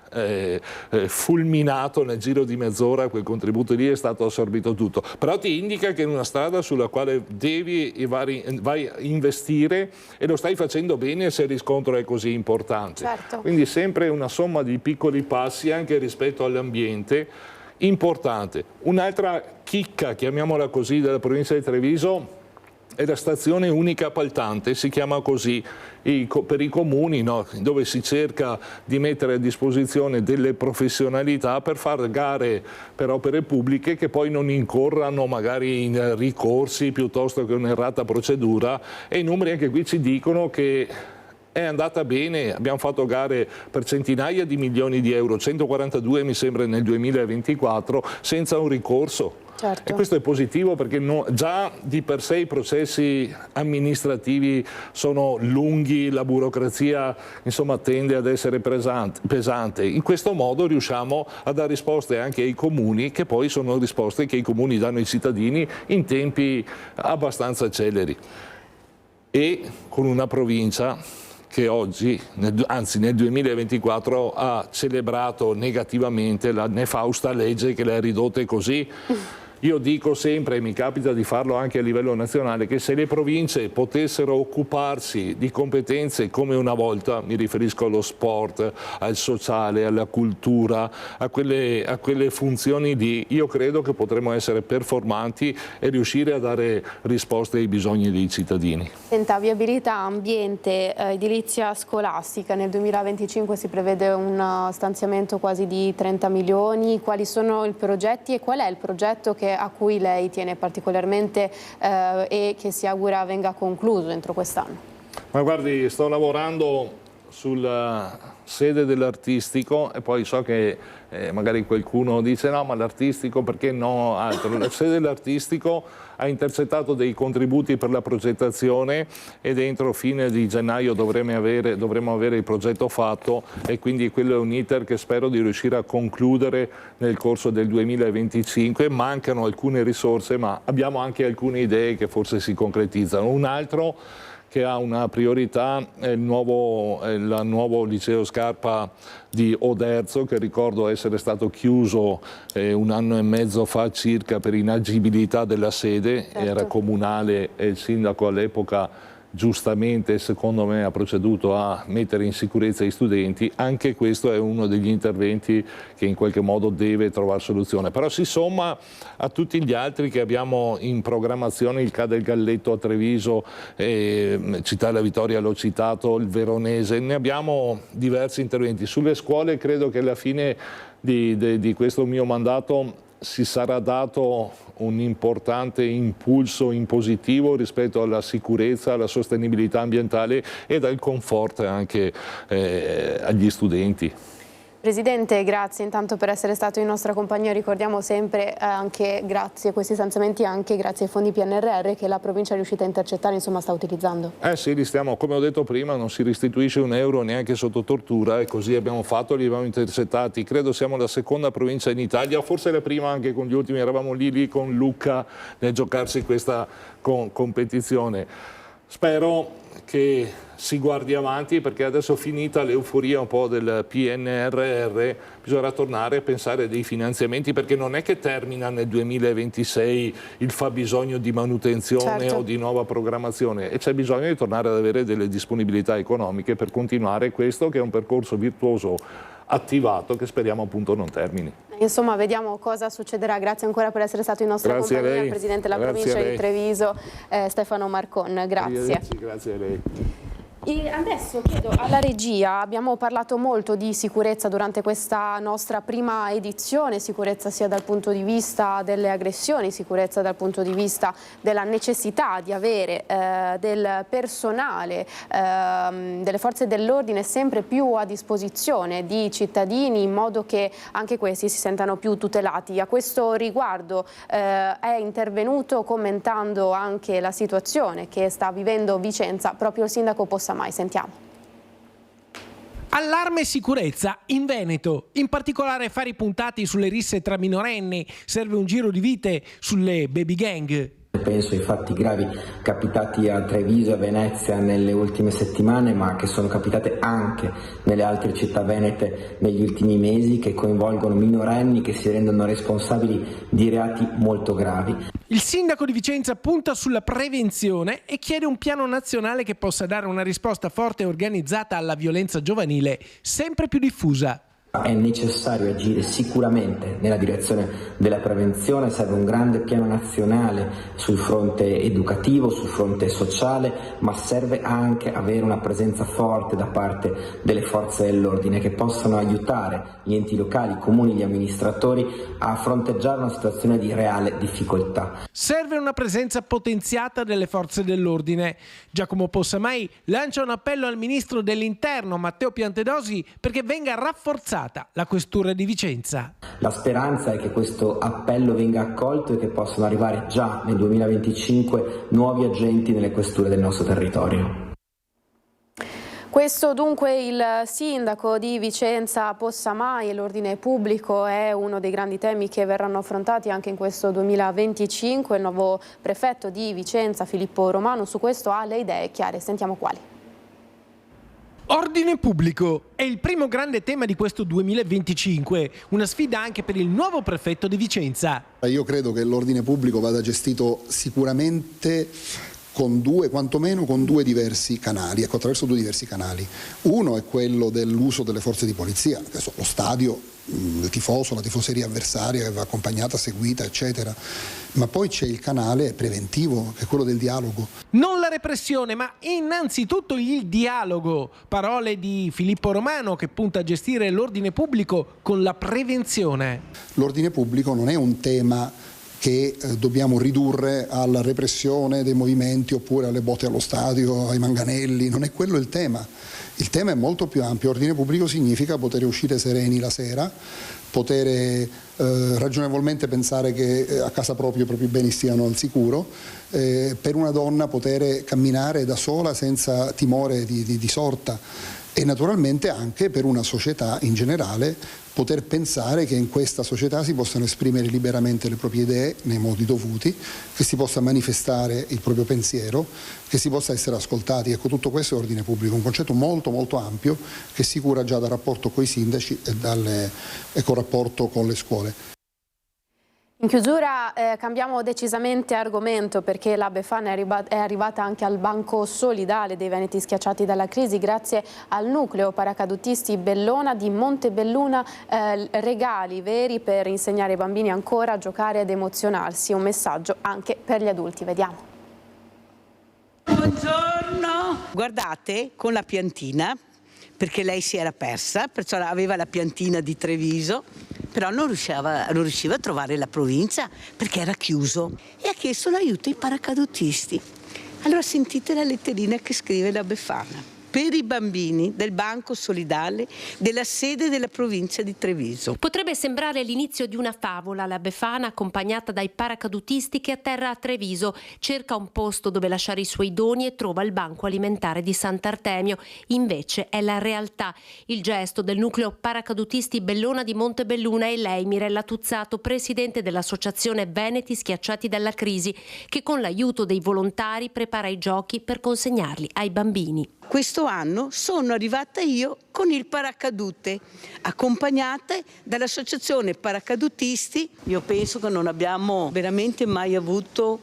fulminato nel giro di mezz'ora. Quel contributo lì è stato assorbito tutto, però ti indica che è una strada sulla quale vai a investire e lo stai facendo bene se il riscontro è così importante. Quindi sempre una somma di piccoli passi anche rispetto all'ambiente importante. Un'altra chicca, chiamiamola così, della provincia di Treviso è la stazione unica appaltante, si chiama così per i comuni, no? Dove si cerca di mettere a disposizione delle professionalità per fare gare per opere pubbliche che poi non incorrano magari in ricorsi piuttosto che un'errata procedura, e i numeri anche qui ci dicono che è andata bene. Abbiamo fatto gare per centinaia di milioni di euro, 142 mi sembra nel 2024, senza un ricorso. E questo è positivo perché già di per sé i processi amministrativi sono lunghi, la burocrazia insomma tende ad essere pesante. In questo modo riusciamo a dare risposte anche ai comuni, che poi sono risposte che i comuni danno ai cittadini in tempi abbastanza celeri, e con una provincia che oggi, anzi nel 2024, ha celebrato negativamente la nefausta legge che le ha ridotte così. Io dico sempre, e mi capita di farlo anche a livello nazionale, che se le province potessero occuparsi di competenze come una volta, mi riferisco allo sport, al sociale, alla cultura, a quelle funzioni io credo che potremmo essere performanti e riuscire a dare risposte ai bisogni dei cittadini. Senta, viabilità, ambiente, edilizia scolastica, nel 2025 si prevede un stanziamento quasi di 30 milioni, quali sono i progetti e qual è il progetto a cui lei tiene particolarmente e che si augura venga concluso entro quest'anno? Ma guardi, sto lavorando sul sede dell'artistico, e poi so che magari qualcuno dice no, ma l'artistico perché no altro. La sede dell'artistico ha intercettato dei contributi per la progettazione ed entro fine di gennaio dovremo avere il progetto fatto, e quindi quello è un iter che spero di riuscire a concludere nel corso del 2025. Mancano alcune risorse, ma abbiamo anche alcune idee che forse si concretizzano. Un altro che ha una priorità è il nuovo liceo Scarpa di Oderzo, che ricordo essere stato chiuso 1 anno e mezzo fa circa per inagibilità della sede. Certo. Era comunale e il sindaco all'epoca giustamente, secondo me, ha proceduto a mettere in sicurezza gli studenti. Anche questo è uno degli interventi che in qualche modo deve trovare soluzione, però si somma a tutti gli altri che abbiamo in programmazione, il CA del Galletto a Treviso, Città della Vittoria l'ho citato, il Veronese, ne abbiamo diversi interventi. Sulle scuole credo che alla fine di questo mio mandato si sarà dato un importante impulso in positivo rispetto alla sicurezza, alla sostenibilità ambientale e al comfort anche agli studenti. Presidente, grazie intanto per essere stato in nostra compagnia. Ricordiamo sempre anche grazie a questi stanziamenti, anche grazie ai fondi PNRR che la provincia è riuscita a intercettare, insomma sta utilizzando. Sì, li stiamo, come ho detto prima, non si restituisce un euro neanche sotto tortura, e così abbiamo fatto, li abbiamo intercettati. Credo siamo la seconda provincia in Italia, forse la prima anche con gli ultimi, eravamo lì con Lucca nel giocarsi questa competizione. Spero che si guardi avanti, perché adesso, finita l'euforia un po' del PNRR, bisogna tornare a pensare dei finanziamenti, perché non è che termina nel 2026 il fabbisogno di manutenzione, certo, o di nuova programmazione, e c'è bisogno di tornare ad avere delle disponibilità economiche per continuare questo, che è un percorso virtuoso attivato, che speriamo appunto non termini. Insomma, vediamo cosa succederà. Grazie ancora per essere stato in nostra compagnia, il Presidente della Provincia di Treviso, Stefano Marcon. Grazie. Grazie a lei. E adesso chiedo alla regia, abbiamo parlato molto di sicurezza durante questa nostra prima edizione, sicurezza sia dal punto di vista delle aggressioni, sicurezza dal punto di vista della necessità di avere del personale, delle forze dell'ordine sempre più a disposizione di cittadini, in modo che anche questi si sentano più tutelati. A questo riguardo è intervenuto, commentando anche la situazione che sta vivendo Vicenza, proprio il sindaco Possamai. Sentiamo. Allarme sicurezza in Veneto, in particolare fari puntati sulle risse tra minorenni, serve un giro di vite sulle baby gang. Penso ai fatti gravi capitati a Treviso e a Venezia nelle ultime settimane, ma che sono capitate anche nelle altre città venete negli ultimi mesi, che coinvolgono minorenni che si rendono responsabili di reati molto gravi. Il sindaco di Vicenza punta sulla prevenzione e chiede un piano nazionale che possa dare una risposta forte e organizzata alla violenza giovanile sempre più diffusa. È necessario agire sicuramente nella direzione della prevenzione, serve un grande piano nazionale sul fronte educativo, sul fronte sociale, ma serve anche avere una presenza forte da parte delle forze dell'ordine che possano aiutare gli enti locali, i comuni, gli amministratori a fronteggiare una situazione di reale difficoltà. Serve una presenza potenziata delle forze dell'ordine. Giacomo Possamai lancia un appello al ministro dell'Interno Matteo Piantedosi perché venga rafforzata la questura di Vicenza. La speranza è che questo appello venga accolto e che possano arrivare già nel 2025 nuovi agenti nelle questure del nostro territorio. Questo dunque il sindaco di Vicenza Possamai, e l'ordine pubblico è uno dei grandi temi che verranno affrontati anche in questo 2025. Il nuovo prefetto di Vicenza, Filippo Romano, su questo ha le idee chiare. Sentiamo quali. Ordine pubblico è il primo grande tema di questo 2025, una sfida anche per il nuovo prefetto di Vicenza. Io credo che l'ordine pubblico vada gestito sicuramente quantomeno con due diversi canali, attraverso due diversi canali. Uno è quello dell'uso delle forze di polizia, adesso lo stadio, il tifoso, la tifoseria avversaria che va accompagnata, seguita, eccetera. Ma poi c'è il canale preventivo, che è quello del dialogo. Non la repressione, ma innanzitutto il dialogo. Parole di Filippo Romano, che punta a gestire l'ordine pubblico con la prevenzione. L'ordine pubblico non è un tema che dobbiamo ridurre alla repressione dei movimenti oppure alle botte allo stadio, ai manganelli, non è quello il tema. Il tema è molto più ampio. Ordine pubblico significa poter uscire sereni la sera, poter ragionevolmente pensare che a casa proprio i propri beni stiano al sicuro, per una donna poter camminare da sola senza timore di sorta, e naturalmente anche per una società in generale poter pensare che in questa società si possano esprimere liberamente le proprie idee nei modi dovuti, che si possa manifestare il proprio pensiero, che si possa essere ascoltati. Ecco, tutto questo è ordine pubblico, un concetto molto molto ampio che si cura già dal rapporto con i sindaci e col rapporto con le scuole. In chiusura cambiamo decisamente argomento, perché la Befana è arrivata anche al banco solidale dei veneti schiacciati dalla crisi grazie al nucleo paracadutisti Bellona di Montebelluna, regali veri per insegnare ai bambini ancora a giocare ed emozionarsi, un messaggio anche per gli adulti. Vediamo. Buongiorno! Guardate, con la piantina, perché lei si era persa, perciò aveva la piantina di Treviso, però non riusciva a trovare la provincia perché era chiuso, e ha chiesto l'aiuto ai paracadutisti. Allora sentite la letterina che scrive la Befana: per i bambini del Banco Solidale della sede della provincia di Treviso. Potrebbe sembrare l'inizio di una favola. La Befana, accompagnata dai paracadutisti, che atterra a Treviso, cerca un posto dove lasciare i suoi doni e trova il banco alimentare di Sant'Artemio. Invece è la realtà. Il gesto del nucleo paracadutisti Bellona di Montebelluna è lei, Mirella Tuzzato, presidente dell'associazione Veneti Schiacciati dalla Crisi, che con l'aiuto dei volontari prepara i giochi per consegnarli ai bambini. Questo anno sono arrivata io con il paracadute, accompagnata dall'associazione paracadutisti. Io penso che non abbiamo veramente mai avuto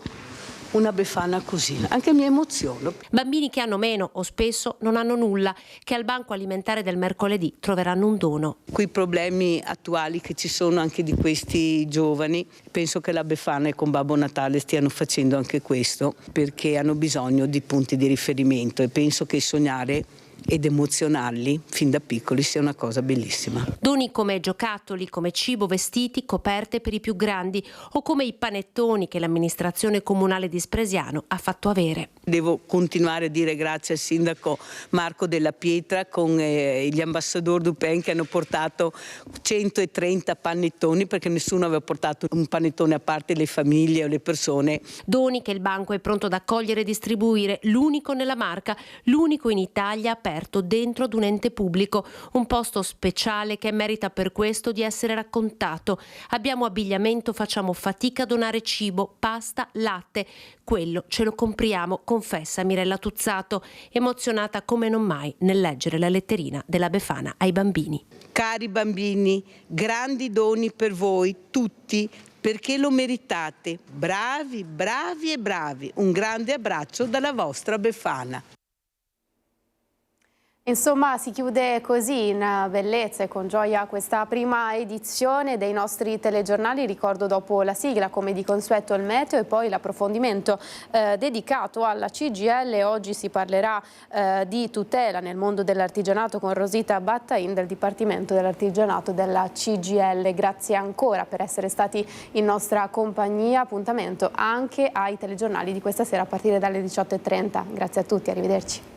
una Befana così, anche mi emoziono. Bambini che hanno meno o spesso non hanno nulla, che al banco alimentare del mercoledì troveranno un dono. Quei problemi attuali che ci sono anche di questi giovani, penso che la Befana e con Babbo Natale stiano facendo anche questo, perché hanno bisogno di punti di riferimento, e penso che sognare ed emozionarli fin da piccoli sia una cosa bellissima. Doni come giocattoli, come cibo, vestiti, coperte per i più grandi, o come i panettoni che l'amministrazione comunale di Spresiano ha fatto avere. Devo continuare a dire grazie al sindaco Marco Della Pietra con gli ambassador Dupen, che hanno portato 130 panettoni, perché nessuno aveva portato un panettone, a parte le famiglie o le persone. Doni che il banco è pronto ad accogliere e distribuire, l'unico nella Marca, l'unico in Italia aperto dentro ad un ente pubblico, un posto speciale che merita per questo di essere raccontato. Abbiamo abbigliamento, facciamo fatica a donare cibo, pasta, latte, quello ce lo compriamo, confessa Mirella Tuzzato, emozionata come non mai nel leggere la letterina della Befana ai bambini. Cari bambini, grandi doni per voi tutti, perché lo meritate. Bravi, bravi e bravi. Un grande abbraccio dalla vostra Befana. Insomma, si chiude così in bellezza e con gioia questa prima edizione dei nostri telegiornali. Ricordo dopo la sigla, come di consueto, il meteo e poi l'approfondimento dedicato alla CGIL. Oggi si parlerà di tutela nel mondo dell'artigianato con Rosita Battain del Dipartimento dell'Artigianato della CGIL. Grazie ancora per essere stati in nostra compagnia. Appuntamento anche ai telegiornali di questa sera a partire dalle 18:30. Grazie a tutti, arrivederci.